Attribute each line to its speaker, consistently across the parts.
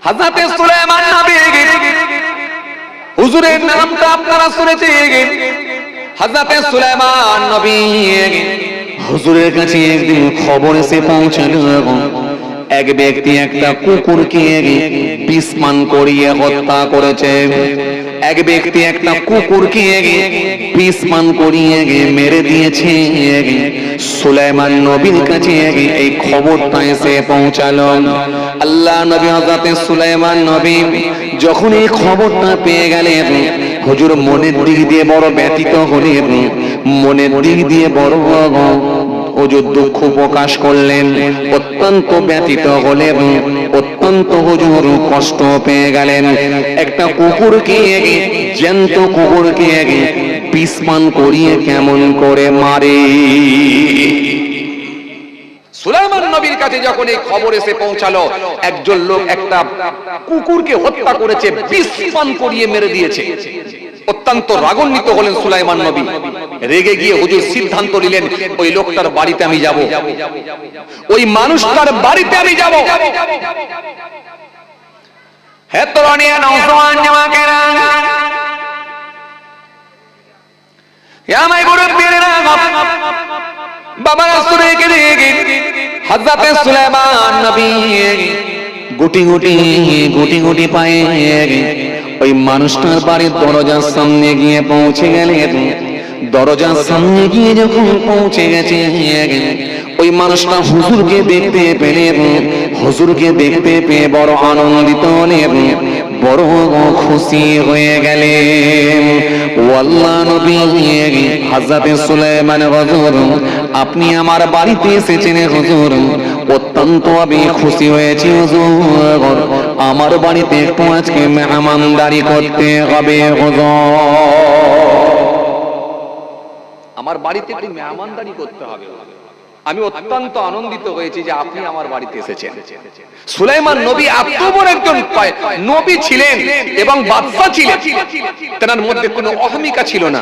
Speaker 1: হযরত সুলাইমান নবী হুজুরের নামটা আপনারা শুনেছেন। হযরত সুলাইমান নবী হুজুরের কাছে একদিন খবর এসে পৌঁছালো, এক ব্যক্তি একটা কুকুরকে বিষ পান করিয়ে হত্যা করেছে। এক ব্যক্তি একটা কুকুরকে বিষ পান করিয়ে মেরে দিয়েছে। সুলাইমান নবীর কাছে এই খবরটা এসে পৌঁছালো। আল্লাহ নবী হযরত সুলাইমান নবী যখন এই খবরটা পেয়ে গেলেন, হুজুর মনের দিক দিয়ে বড় ব্যথিত হলেন, মনের দিক দিয়ে বড় হুজুর দুঃখ প্রকাশ করলেন, অত্যন্ত ব্যথিত হলেন, অত্যন্ত হুজুর কষ্ট পেয়ে গেলেন। একটা কুকুরকে, জ্যান্ত কুকুরকে বিষ পান করিয়ে কেমন করে মারে। সুলাইমান নবীর কাছে যখন এই খবর এসে পৌঁছালো, একজন লোক একটা কুকুরকে হত্যা করেছে, বিষ পান করিয়ে মেরে দিয়েছে। অত্যন্ত রাগান্বিত হলেন সুলাইমান নবী। রেগে গিয়ে হুজুর সিদ্ধান্ত নিলেন, ওই লোকটার বাড়িতে আমি যাব, ওই মানুষটার বাড়িতে আমি যাব। হে তরুণিয়া নওজওয়ান জামাকেরা, হে আমার মুরব্বিরা, বাবারা শুনে গেলে হযরত সুলাইমান নবী গুটি গুটি পায়ে ওই মানুষটার বাড়ির দরজার সামনে গিয়ে পৌঁছে গেলেন। দরজার সামনে গিয়ে যখন পৌঁছে গেছে, ওই মানুষটা হুজুরকে দেখতে পেলেন। হুজুরকে দেখতে পেয়ে বড় আনন্দিত হলেন, বড় খুশি হয়ে গেলেন। ও আল্লাহ নবী, হযরত সুলাইমান হুজুর, আপনি আমার বাড়িতে এসেছেন হুজুর, অত্যন্ত আমি খুশি হয়েছি হুজুর। আমার বাড়িতে একটু আজকে মেহমানদারি করতে হবে হুজুর, আমার বাড়িতে একটু মেহমানদারি করতে হবে। আমি অত্যন্ত আনন্দিত হয়েছি যে আপনি আমার বাড়িতে এসেছেন। সুলাইমান নবী এত বড় একজন নবী ছিলেন এবং বাদশা ছিলেন, তার মধ্যে কোনো অহমিকা ছিল না,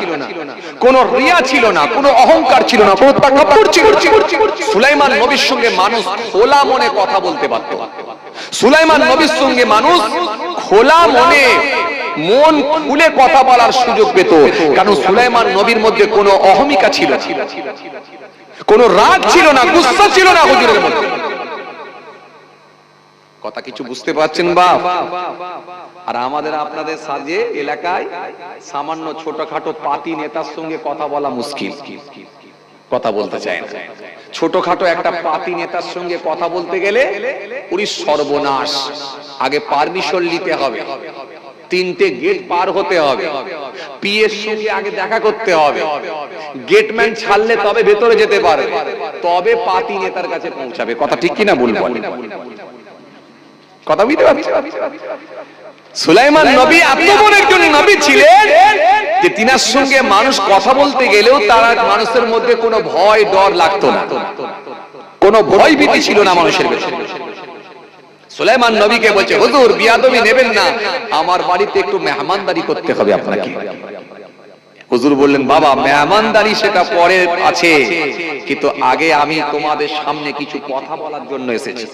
Speaker 1: কোনো রিয়া ছিল না, কোনো অহংকার ছিল না, কোনো তাকাব্বুর ছিল না। সুলাইমান নবীর সঙ্গে মানুষ খোলা মনে কথা বলতে পারত। সুলাইমান নবীর সঙ্গে মানুষ খোলা মনে, মন খুলে কথা বলার সুযোগ পেত, কারণ সুলাইমান নবীর মধ্যে কোনো অহমিকা ছিল না, কোনো রাগ ছিল না, গুসা ছিল না হুজুরের মধ্যে। কথা কিছু বুঝতে পারছেন বাপ? আর আমাদের আপনাদের সাজে এলাকায় সামান্য ছোটখাটো পাতি নেতার সঙ্গে কথা বলা মুশকিল, কথা বলতে চায় না। ছোটখাটো একটা পাতি নেতার সঙ্গে কথা বলতে গেলে পুরি সর্বনাশ। আগে পারমিশন নিতে হবে, 3টে গেট পার হতে হবে, পিএর সঙ্গে আগে দেখা করতে হবে, গেটম্যান ছাড়লে তবে ভেতরে যেতে পারে, তবে পাতি নেতার কাছে পৌঁছাবে। কথা ঠিক কিনা বলবো? কথা বুঝতে পারছেন? সুলাইমান নবী এত বড় একজন নবী ছিলেন যে তিনার সঙ্গে মানুষ কথা বলতে গেলেও তার মানুষের মধ্যে কোনো ভয় ডর লাগতো না, কোনো ভয় ভীতি ছিল না মানুষের ভেতরে। সুলাইমান নবীকে বলছে, হুজুর বিয়াদবি নেবেন না, আমার বাড়িতে একটু মেহমানদারি করতে হবে আপনাকে। হুজুর বললেন, বাবা মেহমানদারি সেটা পরে আছে, কিন্তু আগে আমি তোমাদের সামনে কিছু কথা বলার জন্য এসেছি।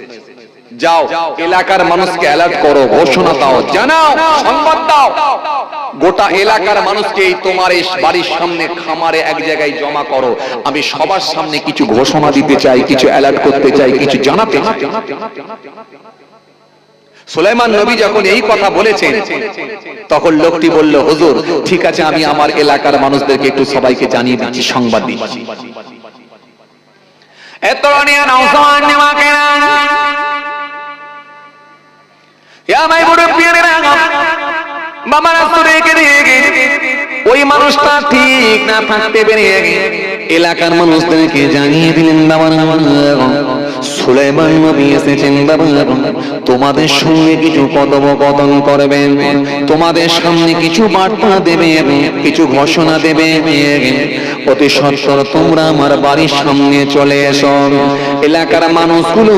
Speaker 1: যাও এলাকার মানুষকে অ্যালার্ট করো, ঘোষণা দাও, জানাও, সংবাদ দাও, গোটা এলাকার মানুষকে তোমার এই বাড়ির সামনে খামারে এক জায়গায় জমা করো। আমি সবার সামনে কিছু ঘোষণা দিতে চাই, কিছু অ্যালার্ট করতে চাই, কিছু জানাতে চাই। সুলাইমান নবী যখন এই কথা বলেছেন, তখন লোকটি বলল, হুজুর ঠিক আছে, আমি আমার এলাকার মানুষদেরকে একটু সবাইকে জানিয়ে দিচ্ছি, সংবাদ দিচ্ছি। এত রানিয়া নওজওয়ান নেওয়াকেরা, ইয়া মাই মুরব্বিরা, বাবারা শুনে গেলে ওই মানুষটা ঠিক না থাকতে পেরে এলাকার মানুষদেরকে জানিয়ে দিলেন, বাবারা সুলাইমান নবী এসেছেন, বাবা তোমাদের সঙ্গে কিছু কথোপকথন করবেন, তোমাদের সামনে কিছু বার্তা দেবে, কিছু ঘোষণা দেবে। অতি সত্বর তোমরা আমার বাড়ির সামনে চলে এসো। এলাকার মানুষগুলো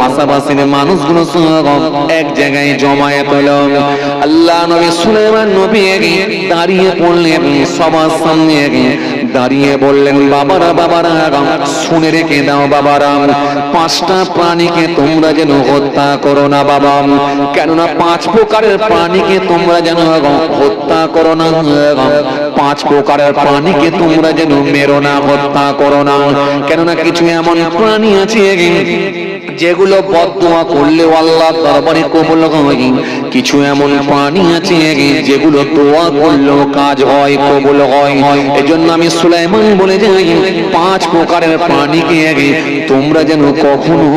Speaker 1: পাশাপাশির মানুষগুলো এক জায়গায় জমায়েত হলো। আল্লাহ নবী সুলাইমান নবী দাঁড়িয়ে পড়লেন সবার সামনে, দাঁড়িয়ে বললেন, বাবারা বাবারা শুনে রেখে দাও বাবারা, 5টা প্রাণীকে তোমরা যেন হত্যা করো না বাবা, কেননা 5 প্রকারের প্রাণীকে তোমরা যেন হত্যা করো না, 5 প্রকারের প্রাণীকে তোমরা যেন মেরো না, হত্যা করো না, কেননা কিছু এমন প্রাণী আছে যেগুলো বদদোয়া করলেও আল্লাহর দরবারে কবুল হয়, কিছু এমন প্রাণী আছে যেগুলো দোয়া করলেও কাজ হয়, কবুল হয়। এজন্য আমি সুলাইমান বলে যাই, 5 প্রকারের প্রাণীকে তোমরা যেন কখনো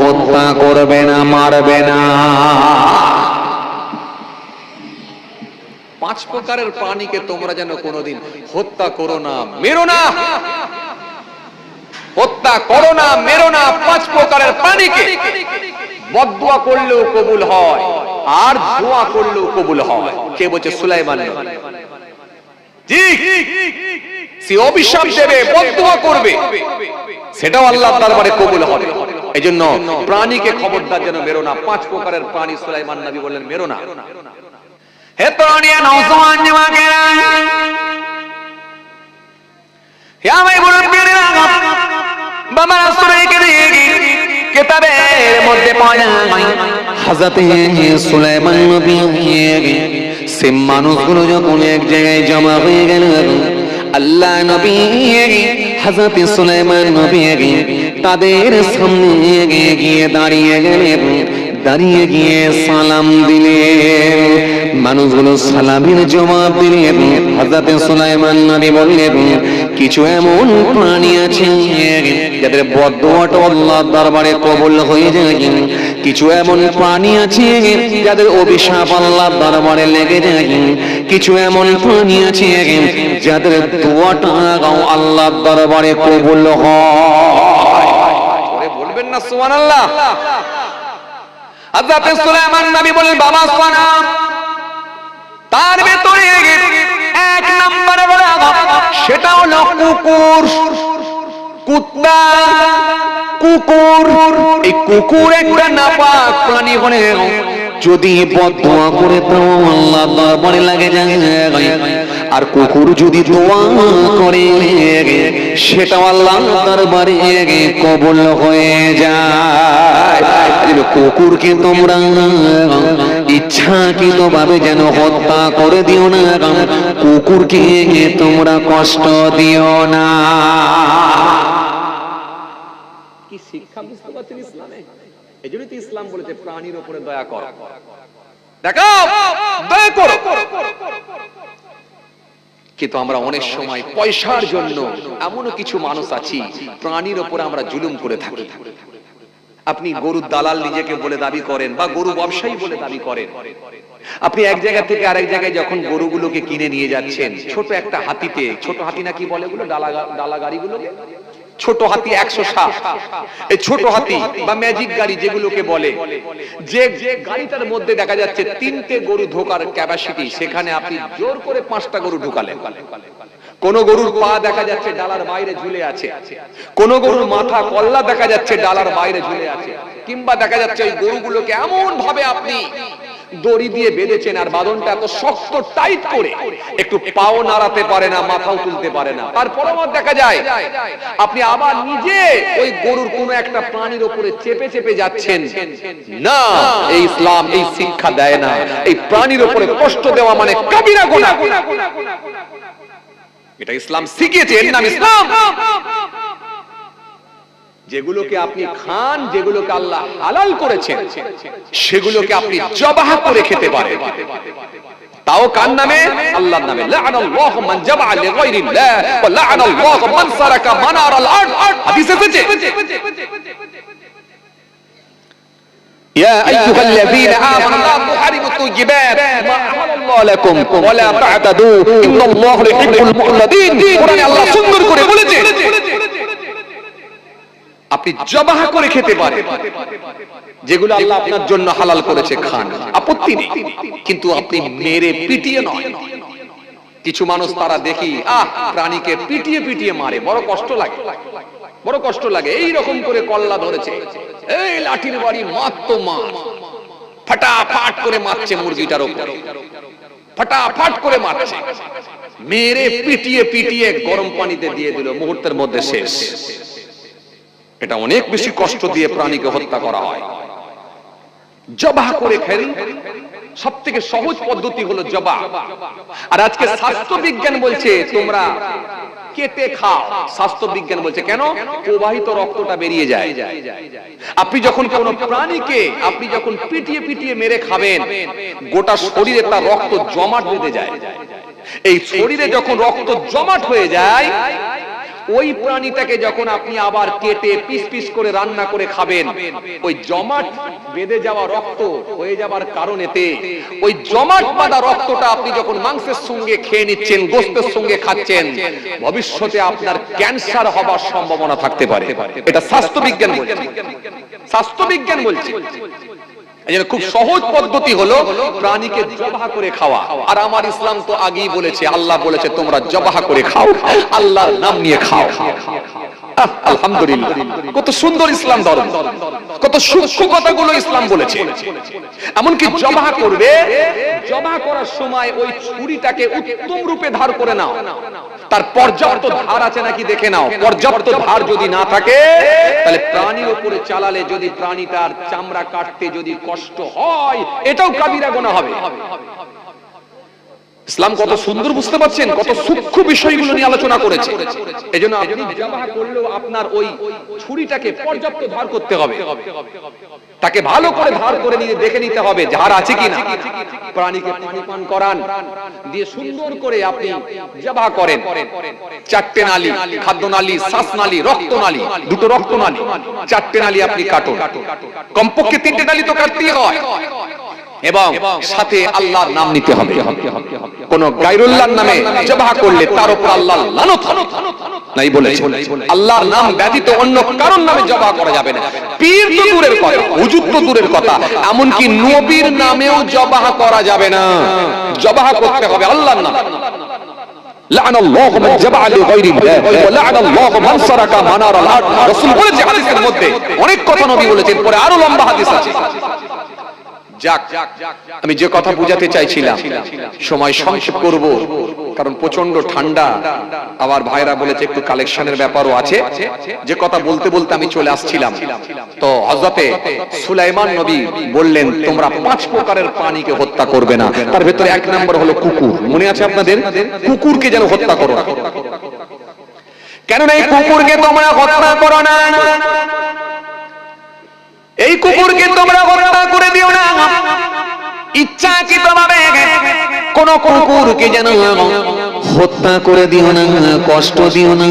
Speaker 1: হত্যা করবে না, মারবে না। 5 প্রকারের প্রাণীকে তোমরা যেন কোনোদিন হত্যা করো না, মেরো না, হত্যা করো না, মেরো না। 5 প্রকারের প্রাণীকে বদদোয়া করলেও কবুল হয় আর দোয়া করলেও কবুল হয়। কে বলছে? সুলাইমান নবী। জি, সে অভিশাপ দেবে, বদদোয়া করবে, সেটাও আল্লাহর দরবারে কবুল হবে। এজন্য প্রাণীকে খবরদার যেন মেরো না। 5 প্রকারের প্রাণী সুলাইমান নবী বললেন মেরো না। হে প্রাণীয়া নওজওয়ান যুবকেরা, হে আমার মুরব্বিরা, বাবা রাসূলের কিতাবের মধ্যে পাওয়া যায় হযরত সুলাইমান নবী সে মানুষগুলো যখন এক জায়গায় জমা হয়ে গেল, আল্লাহ নবী হযরত সুলাইমান নবী তাদের সামনে গিয়ে দাঁড়িয়ে গেলেন, দাঁড়িয়ে গিয়ে সালাম দিলেন। মানুষগুলো সালামের জবাব দিলেন। হযরত সুলাইমান নবী বললেন, কিছু এমন প্রাণী আছে যাদের বদদোয়াটা আল্লাহর দরবারে কবুল হয়ে যায়, কিছু এমন প্রাণী আছে যাদের অভিশাপ আল্লাহর দরবারে লেগে যায়, কিছু এমন প্রাণী আছে যাদের দোয়াটা আল্লাহর দরবারে কবুল হয়। বলবেন না সুবহানাল্লাহ? হযরত সুলাইমান নবী বলেন, বাবা সোনা, তার ভেতরে 1 নম্বরে বলা সেটা হলো কুকুর, কুত্তা, কুকুর। এই কুকুর একটা নাপাক প্রাণী বলে, যদি বদদোয়া করে তো আল্লাহর দরবারে লাগে যায়, আর কুকুর যদি দোয়া করে সেটা আল্লাহর দরবারে কবুল হয়ে যায়। কুকুরকে তোমরা ইচ্ছাকৃতভাবে যেন হত্যা করে দিও না, কুকুরকে তোমরা কষ্ট দিও না। কি শিক্ষা বুঝতে পারছেন ইসলামে? এজন্যই তো ইসলাম বলেছে প্রাণীর উপরে দয়া করো। দেখো, দয়া করো। কিন্তু আমরা অনেক সময় পয়সার জন্য এমন কিছু মানুষ আছি, প্রাণীর উপরে আমরা জুলুম করে থাকি। আপনি গরুর দালাল নিজেকে বলে দাবি করেন, বা গরু ব্যবসায়ী বলে দাবি করেন। আপনি এক জায়গা থেকে আরেক জায়গায় যখন গরুগুলোকে কিনে নিয়ে যাচ্ছেন, ছোট একটা হাতিতে, ছোট হাতি নাকি বলে গুলো, ডালা গাড়িগুলোকে, ছোট হাতি 160, এই ছোট হাতি বা ম্যাজিক গাড়ি যেগুলোকে বলে, যে গাড়িটার মধ্যে দেখা যাচ্ছে 3টে গরু ঢোকার ক্যাপাসিটি, সেখানে আপনি জোর করে 5টা গরু ঢুকালেন। কোন গরুর পা দেখা যাচ্ছে ডালার বাইরে ঝুলে আছে, কোন গরুর মাথা কল্লা দেখা যাচ্ছে ডালার বাইরে ঝুলে আছে, কিংবা দেখা যাচ্ছে ওই গরুগুলোকে এমন ভাবে আপনি দড়ি দিয়ে বেঁধেছেন আর বাঁধনটা এত শক্ত টাইট করে একটু পাও নাড়াতে পারে না, মাথাও তুলতে পারে না। তারপরেও দেখা যায় আপনি আবার নিজে ওই গরুর কোন একটা প্রাণীর উপরে চেপে চেপে যাচ্ছেন। না, এই ইসলাম এই শিক্ষা দেয় না। এই প্রাণীর উপরে কষ্ট দেওয়া মানে কাবিরা গুনাহ। এটা ইসলাম শিখিয়েছে, এর নাম ইসলাম। যেগুলোকে আপনি খান, যেগুলোকে আল্লাহ হালাল করেছেন, সেগুলোকে আপনি জবাহ করে খেতে পারেন, তাও কার নামে? আল্লাহর নামে। লা'নাল্লাহু মান জামআ লিগায়রিল্লাহ ওয়া লা'নাল্লাহু মান সারাকা মানারাল আরদ। হাদিসে এসেছে, ইয়া আইয়ুহাল্লাযীনা আমানু লা তুহারিমু তাইয়্যিবাত মা আহাল্লাহু লাকুম ওয়া লা তা'তাদু ইন্নাল্লাহা ইউহিব্বুল মু'তাদিন। কোরআনে আল্লাহ সুন্দর করে বলেছে আপনি জবাহ করে খেতে পারেন, যেগুলো আল্লাহ আপনার জন্য হালাল করেছে খান, আপত্তি নেই, কিন্তু আপনি মেরে পিটিয়ে নয়। কিছু মানুষ তারা দেখি প্রাণীকে পিটিয়ে পিটিয়ে মারে, বড় কষ্ট লাগে, বড় কষ্ট লাগে। এই রকম করে কল্লা ধরেছে, এই লাঠির বাড়ি মার তো মার, ফাটাফাট করে মারছে মুরগিটার উপরে, ফাটাফাট করে মারছে। মেরে পিটিয়ে পিটিয়ে গরম পানিতে দিয়ে দিল, মুহূর্তের মধ্যে শেষ। এটা অনেক বেশি কষ্ট দিয়ে প্রাণীকে হত্যা করা হয়। জবাহ করে খেলেন, সব থেকে সহজ পদ্ধতি হলো জবাহ। আর আজকে স্বাস্থ্য বিজ্ঞান বলছে তোমরা কেটে খাও। স্বাস্থ্য বিজ্ঞান বলছে কেন? প্রবাহিত রক্তটা বেরিয়ে যায়। আপনি যখন কোন প্রাণীকে আপনি যখন পিটিয়ে পিটিয়ে মেরে খাবেন, গোটা শরীরে তার রক্ত জমাট বেঁধে যায়। এই শরীরে যখন রক্ত জমাট হয়ে যায়, ওই প্রাণীটাকে যখন আপনি আবার কেটে পিস পিস করে রান্না করে খাবেন, ওই জমাট বেঁধে যাওয়া রক্ত হয়ে যাবার কারণেতে ওই জমাট বাঁধা রক্তটা আপনি যখন মাংসের সঙ্গে খেয়ে নিচ্ছেন, গোশতের সঙ্গে খাচ্ছেন, ভবিষ্যতে আপনার ক্যান্সার হবার সম্ভাবনা থাকতে পারে। এটা স্বাস্থ্যবিজ্ঞান বলছে। স্বাস্থ্যবিজ্ঞান বলছে এজন্য খুব সহজ পদ্ধতি হলো প্রাণীকে জবাহ করে খাওয়া। আর আমার ইসলাম তো আগেই বলেছে, আল্লাহ বলেছে তোমরা জবাহ করে খাও, আল্লাহর নাম নিয়ে খাও। আলহামদুলিল্লাহ, কত সুন্দর ইসলাম ধর্ম, কত সূক্ষ্ম কথাগুলো ইসলাম বলেছে। এমনকি জবাহ করবে, জবাহ করার সময় ওই ছুরিটাকে উত্তম রূপে ধার করে নাও, তার পর্যাপ্ত ধার আছে নাকি দেখে নাও। পর্যাপ্ত ধার যদি না থাকে, তাহলে প্রাণীর উপরে চালালে যদি প্রাণীটার চামড়া কাটতে যদি কষ্ট হয়, এটাও কাবিরা গুনাহ হবে। ইসলাম কত সুন্দর, বুঝতে পারছেন? কত সূক্ষ্ম বিষয়গুলো নিয়ে আলোচনা করেছে। এজন্য আপনি জবাহ করলেও আপনার ওই ছুরিটাকে পর্যাপ্ত ধার করতে হবে, তাকে ভালো করে ধার করে নিয়ে দেখে নিতে হবে ধার আছে কিনা। প্রাণীকে পানি পান করান, দিয়ে সুন্দর করে আপনি জবাহ করেন। চারটে নালী, খাদ্য নালী, শ্বাস নালী, রক্ত নালী, দুটো রক্ত নালী, চারটে নালী আপনি কাটুন। কমপক্ষে তিনটে নালী তো কাটতেই হয়, এবং সাথে আল্লাহর নাম নিতে হবে। কোন গায়রুল্লাহর নামে জবাহ করলে তার উপর আল্লাহর লানত হবে। নাই বলেছে আল্লাহর নাম ব্যতীত অন্য কারোর নামে জবাহ করা যাবে না। পীর তো দূরের কথা, হুজুর তো দূরের কথা, এমনকি নবীর নামেও জবাহ করা যাবে না। জবাহ করতে হবে আল্লাহর নামে। লা'ন আল্লাহু মান জাবা'a লিগায়রিল্লাহ ওয়া লা'ন আল্লাহু মান সারাকা মানারাল আরদ। রাসূল বলেছে হাদিসের মধ্যে, অনেক কথা নবী বলেছেন, পরে আরো লম্বা হাদিস আছে। যাক, আমি যে কথা বুঝাতে চাইছিলাম, সময় সংক্ষেপ করব কারণ প্রচন্ড ঠান্ডা। আবার ভাইরা বলেছে একটু কালেকশনের ব্যাপারও আছে। যে কথা বলতে বলতে আমি চলে আসছিলাম, তো হযরতে সুলাইমান নবী বললেন তোমরা 5 প্রকারের প্রাণীকে হত্যা করবে না। তার ভিতরে 1 নম্বর হলো কুকুর। মনে আছে আপনাদের? কুকুরকে যেন হত্যা করো না। কেন এই কুকুরকে তোমরা হত্যা করো না? এই কুকুরকে তোমরা হত্যা করে দিও না। ইচ্ছাকৃতভাবে কোন কুকুরকে যেন হত্যা করে দিও না, কষ্ট দিও না।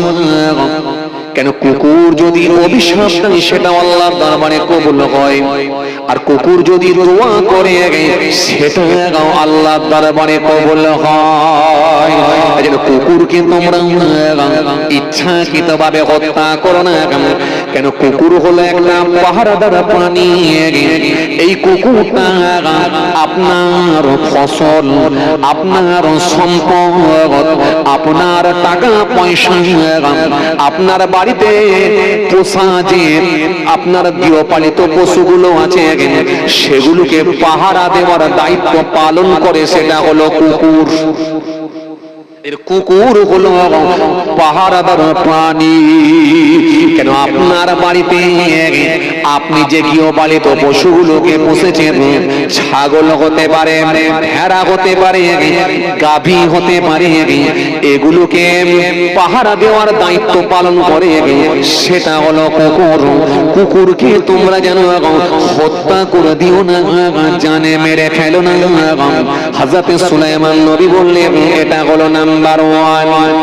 Speaker 1: কেন? কুকুর যদি অভিশাপ দেয় সেটা আল্লাহর দরবারে কবুল হয়, আর কুকুর যদি দোয়া করে সেটা আল্লাহর দরবারে কবুল হয়। এজন্য কুকুরকে তোমরা ইচ্ছাকৃতভাবে হত্যা করো না। কেন? কুকুর হলো একটা পাহারাদার প্রাণী। এই কুকুরটা আপনার ফসল, আপনার সম্পদ, আপনার টাকা পয়সা, আপনার বাড়িতে পোষা যে আপনার গৃহপালিত পশুগুলো আছে সেগুলোকে পাহারা দেওয়ার দায়িত্ব পালন করে, সেটা হলো কুকুর। এর কুকুর হলো পাহারাদার প্রাণী। কেন? আপনার বাড়িতে আপনি যে গৃহপালিত পশুগুলোকে পুষেছেন, ছাগল হতে পারে, ভেড়া হতে পারে, গাভী হতে পারে, এগুলোকে পাহারা দেওয়ার দায়িত্ব পালন করে, সেটা হলো কুকুর। কুকুরকে তোমরা যেন হত্যা করে দিও না, জানে মেরে ফেলো না। হযরত সুলাইমান নবী বললেন এটা হলো নাম্বার 1।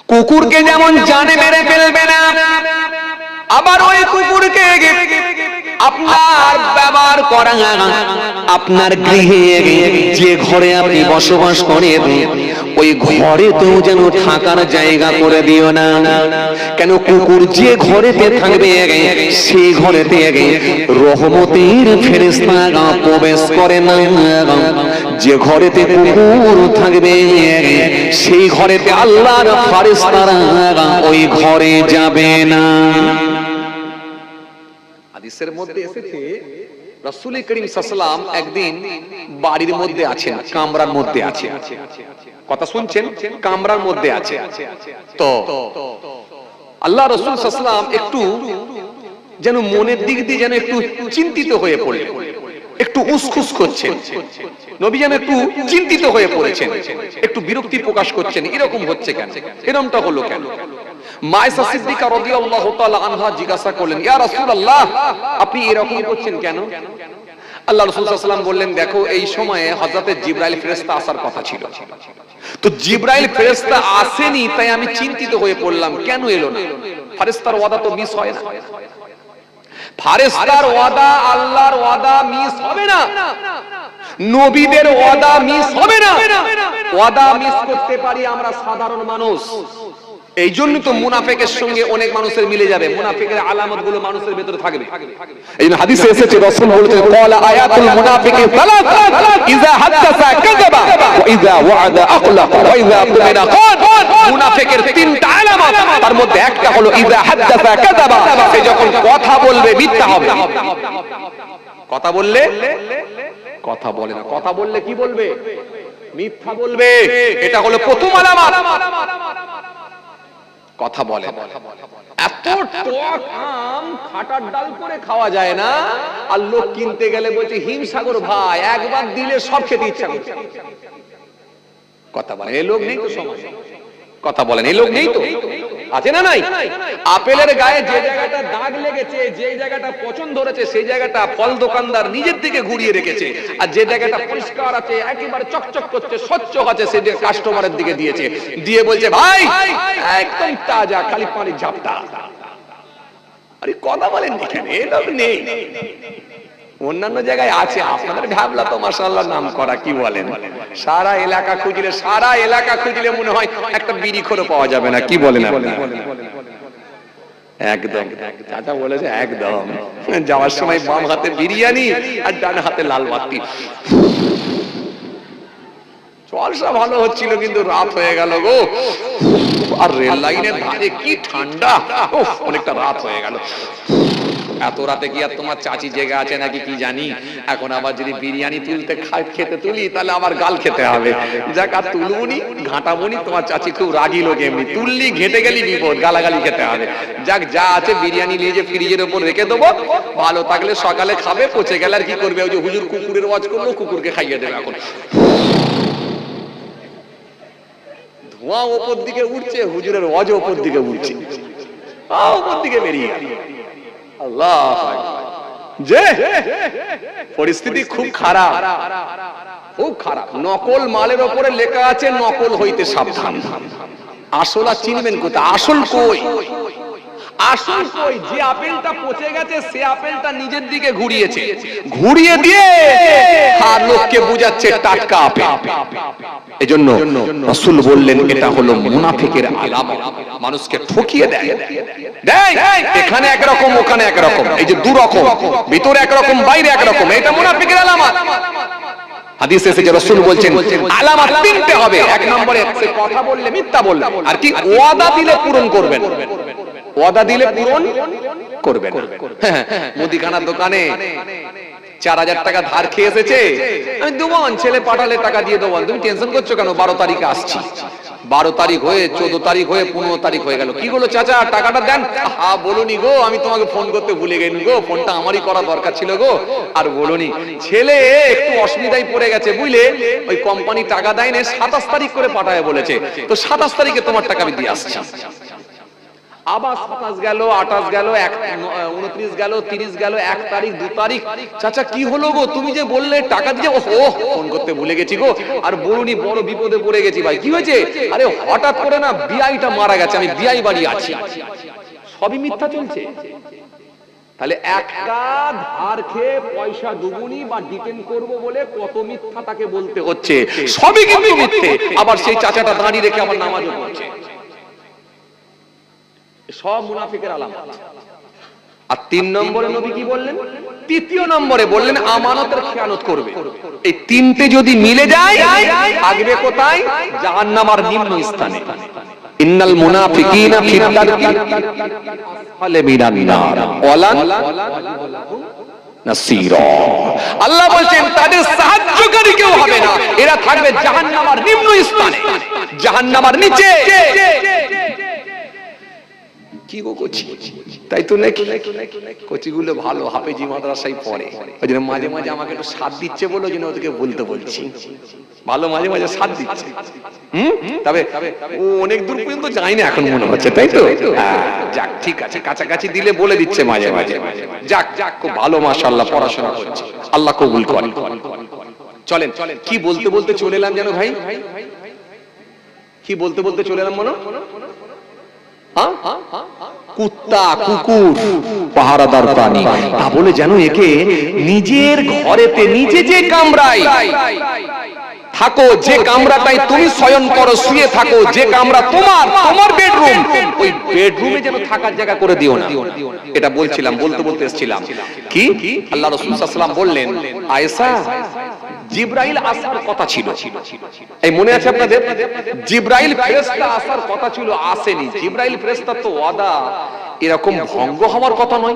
Speaker 1: কুকুরকে যেমন জানে মেরে ফেলবে না, আবার ওই কুকুরকে আপনার ব্যবহার করা, আপনার গৃহে যে ঘরে আপনি বসবাস করেন ওই ঘরেতেও যেন থাকার জায়গা করে দিও না। কেন? কুকুর যে ঘরেতে থাকবে সেই ঘরেতে রহমতের ফেরেশতা প্রবেশ করে না। যে ঘরেতে কুকুর থাকবে সেই ঘরেতে আল্লাহর ফেরেশতারা ওই ঘরে যাবে না। হাদিসের মধ্যে এসেছে রাসূল করিম সাল্লাল্লাহু আলাইহি ওয়াসাল্লাম একদিন বাড়ির মধ্যে আছেন, কামরার মধ্যে আছেন, কথা শুনছেন, কামরার মধ্যে আছে। তো আল্লাহ রাসূল সাল্লাল্লাহু আলাইহি ওয়াসাল্লাম একটু যেন মনের দিক দিয়ে যেন একটু চিন্তিত হয়ে পড়লেন, একটু উসখুস করছেন, নবী যেন একটু চিন্তিত হয়ে পড়েছেন, একটু বিরক্তি প্রকাশ করছেন, এরকম হচ্ছে কেন, এরকমটা হলো কেন? মায়েশা সিদ্দিকা রাদিয়াল্লাহু তাআলা আনহা জিজ্ঞাসা করলেন, ইয়া রাসূলুল্লাহ, আপনি এরকম করছেন কেন? আল্লাহ রাসূল সাল্লাল্লাহু আলাইহি ওয়াসাল্লাম বললেন, দেখো এই সময়ে হযরতে জিবরাইল ফেরেশতা আসার কথা ছিল, তো জিবরাইল ফেরেশতা আসেনি, তাই আমি চিন্তিত হয়ে পড়লাম, কেন এলো না? ফেরেশতার ওয়াদা তো মিস হয় না, ফেরেশতার ওয়াদা, আল্লাহর ওয়াদা মিস হবে না, নবীদের ওয়াদা মিস হবে না। ওয়াদা মিস করতে পারি আমরা সাধারণ মানুষ, এই জন্য তো মুনাফিকের সঙ্গে অনেক মানুষের মিলে যাবে, মুনাফিকের আলামতগুলো মানুষের ভিতরে থাকবে। এই জন্য হাদিসে এসেছে, রাসূল বলেছেন, ক্বালা আয়াতুল মুনাফিকি সালাসা, ইযা হাদাসা কাযাবা ওয়া ইযা ওয়া'আদা আখলাফা ওয়া ইযা তুমিনা খান। মুনাফিকের তিনটা আলামত, তার মধ্যে একটা হলো ইযা হাদাসা কাযাবা, সে যখন কথা বলবে মিথ্যা হবে, কথা বললে কথা বলে না, কথা বললে কি বলবে? মিথ্যা বলবে। এটা হলো প্রথম আলামত, কথা বলে না। এত টক আম খাটার ডাল করে খাওয়া যায় না, আর লোক কিনতে গেলে বলছে হিমসাগর ভাই, একবার দিলে সব খেতে ইচ্ছা করছে। কথা বলে এই লোক নেই তো সমাজে, কথা বলেন এই লোক নেই তো, আছে না নাই? আপেলের গায়ে যে জায়গাটা দাগ লেগেছে, যে জায়গাটা পচন ধরেছে, সেই জায়গাটা ফল দোকানদার নিজের দিকে ঘুরিয়ে রেখেছে, আর যে জায়গাটা পরিষ্কার আছে, একেবারে চকচক করছে, স্বচ্ছ আছে, সেটা কাস্টমারের দিকে দিয়েছে, দিয়ে বলছে ভাই একদম তাজা, খালি পানি ঝাপটা। আরে কথা বলেন এখানে এই লোক নেই, অন্যান্য জায়গায় আছে, আপনাদের ভাবলা তো মাশাআল্লাহ নাম করা, কি বলেন? সারা এলাকা খুঁজলে, সারা এলাকা খুঁজলে মনে হয় একটা বিড়িখোরও পাওয়া যাবে না, কি বলেন আপনি? একদম চাচা বলেছে, একদম যাওয়ার সময় বাম হাতে বিরিয়ানি আর ডান হাতে লাল বাতি। জলসা ভালো হচ্ছিল, কিন্তু রাত হয়ে গেল গো, আর রেল লাইনের ধারে কি ঠান্ডা, অনেকটা রাত হয়ে গেল। এত রাতে কি আর তোমার চাচি জেগে আছে নাকি কি জানি, এখন আবার যদি বিরিয়ানি তুলতে খেতে তুলি, তাহলে আবার গাল খেতে হবে। যাক আর তুলবুনি, ঘাটাবুনি, তোমার চাচি খুব রাগি লোক, এমনি তুললি ঘেটে গেলি বিপদ, গালাগালি খেতে হবে। যাক যা আছে বিরিয়ানি নিয়ে যে ফ্রিজের উপর রেখে দেবো, ভালো থাকলে সকালে খাবে, পচে গেলে আর কি করবে? ওই যে হুজুর কুকুরের ওয়াজ করলো, কুকুরকে খাইয়ে দেবে। এখন ধোঁয়া ওপর দিকে উঠছে, হুজুরের ওয়াজ ওপর দিকে উঠছে, ওপর দিকে বেরিয়ে গেল। আল্লাহ, যে পরিস্থিতি খুব খারাপ, খুব খারাপ। নকল মালের উপরে লেখা আছে নকল হইতে সাবধান। আসল আর চিনবেন কোথায়? আসল কই? আসল কই? যে আপেলটা পচে গেছে, সে আপেলটা নিজের দিকে ঘুরিয়েছে, ঘুরিয়ে দিয়ে আর লোককে বুঝাচ্ছে টাটকা আপেল। এজন্য রাসূল বললেন, এটা হলো মুনাফিকের আলামত, মানুষকে ঠকিয়ে দেয়। এখানে একরকম, ওখানে একরকম, এই যে দুরকম, ভিতরে একরকম, বাইরে একরকম, এটা মুনাফিকের আলামত। হাদিসে এসেছে, রাসূল বলছেন আলামত তিনটে হবে। এক নম্বরে সে কথা বললে মিথ্যা বলবে, আর কি ওয়াদা দিলে পূরণ করবেন, ওয়াদা দিলে পূরণ করবেন। মুদিখানার দোকানে 4000 টাকা ধার খেয়ে এসেছে, আমি দেবন, ছেলে পাঠালে টাকা দিয়ে দেবো। তুমি টেনশন করছো কেন? 12 তারিখে আসছি। 12 তারিখ হয়ে 14 তারিখ হয়ে 15 তারিখ হয়ে গেল। কি বলো চাচা, টাকাটা দেন? বলুনি গো, আমি তোমাকে ফোন করতে ভুলে গেছি গো, ফোনটা আমারই করা দরকার ছিল গো। আর বলুনি, ছেলে একটু অসুবিধায় পড়ে গেছে বুঝলে, ওই কোম্পানি টাকা দেয় না, 27 তারিখ করে পাঠায় বলেছে, তো 27 তারিখে তোমার টাকা আমি দিয়ে আসছি। আবার 27 গেল, 28 গেল, 29 গেল, 30 গেল, 1 তারিখ, 2 তারিখ। চাচা কি হলো গো, তুমি যে বললে টাকা দিয়ে, ফোন করতে ভুলে গেছি গো। আর বলুনি, বড় বিপদে পড়ে গেছি ভাই। কি হয়েছে? আরে হঠাৎ করে না বিআইটা মারা গেছে, আমি বিআই বাড়ি আছি। সবই মিথ্যা চলছে। তাহলে একটা ধার খেয়ে পয়সা দুগুনি বা ডিটেন করব বলে কত মিথ্যা তাকে বলতে হচ্ছে, সবই কিন্তু মিথ্যে। আবার সেই চাচাটা দাঁড়িয়ে রেখে আবার নামাজও পড়ছে, সব মুনাফিকের আলামত। আর 3 নম্বরে নবী কি বললেন? তৃতীয় নম্বরে বললেন আমানতের খেয়ানত করবে। এই তিনটে যদি মিলে যায়, থাকবে কোথায়? জাহান্নামের নিম্ন স্থানে। ইন্নাল মুনাফিকিনা ফি দারকি আসফালি মিনান নার ওয়ালান নাসীরা। আল্লাহ বলছেন তাদের সাহায্যকারী কেউ হবে না, এরা থাকবে জাহান্নামের নিম্ন স্থানে, জাহান্নামের নিচে। কি গো কচি, তাই তো নাকি? কচিগুলো ভালো হাফেজি মাদ্রাসায় পড়ে, ওই জন্য মাঝে মাঝে আমাকে একটু সাথ দিচ্ছে বলে জন্য ওদেরকে বলতে বলছি, ভালো মাঝে মাঝে সাথ দিচ্ছে। তবে ও অনেক দূর পর্যন্ত যায় না এখন মনে হচ্ছে, তাই তো? যাক ঠিক আছে, কাছাকাছি দিলে বলে দিচ্ছে মাঝে মাঝে। যাক যাক, খুব ভালো, মাশাআল্লাহ পড়াশোনা করছে, আল্লাহ কবুল করেন। চলেন, কি বলতে বলতে চলে এলাম জানো ভাই, কি বলতে বলতে চলে এলাম মনে, কুত্তা কুকুর পাহারাদার প্রাণী, তা বলে যেন একে নিজের ঘরেতে নিজে যে কামরায় থাকো, যে কামরাটাই তুমি শয়ন করো, শুয়ে থাকো, যে কামরা তোমার বেডরুম, ওই বেডরুমে যেন থাকার জায়গা করে দিও না। এটা বলছিলাম, বলতে বলতে এসেছিলাম কি আল্লাহ রাসূল সাল্লাল্লাহু আলাইহি ওয়াসাল্লাম বললেন, আয়েশা জিবরাইল আসার কথা ছিল, এই মনে আছে আপনাদের? জিবরাইল ফেরেশতা আসার কথা ছিল, আসেনি। জিবরাইল ফেরেশতা তো ওয়াদা এরকম ভঙ্গ হওয়ার কথা নয়,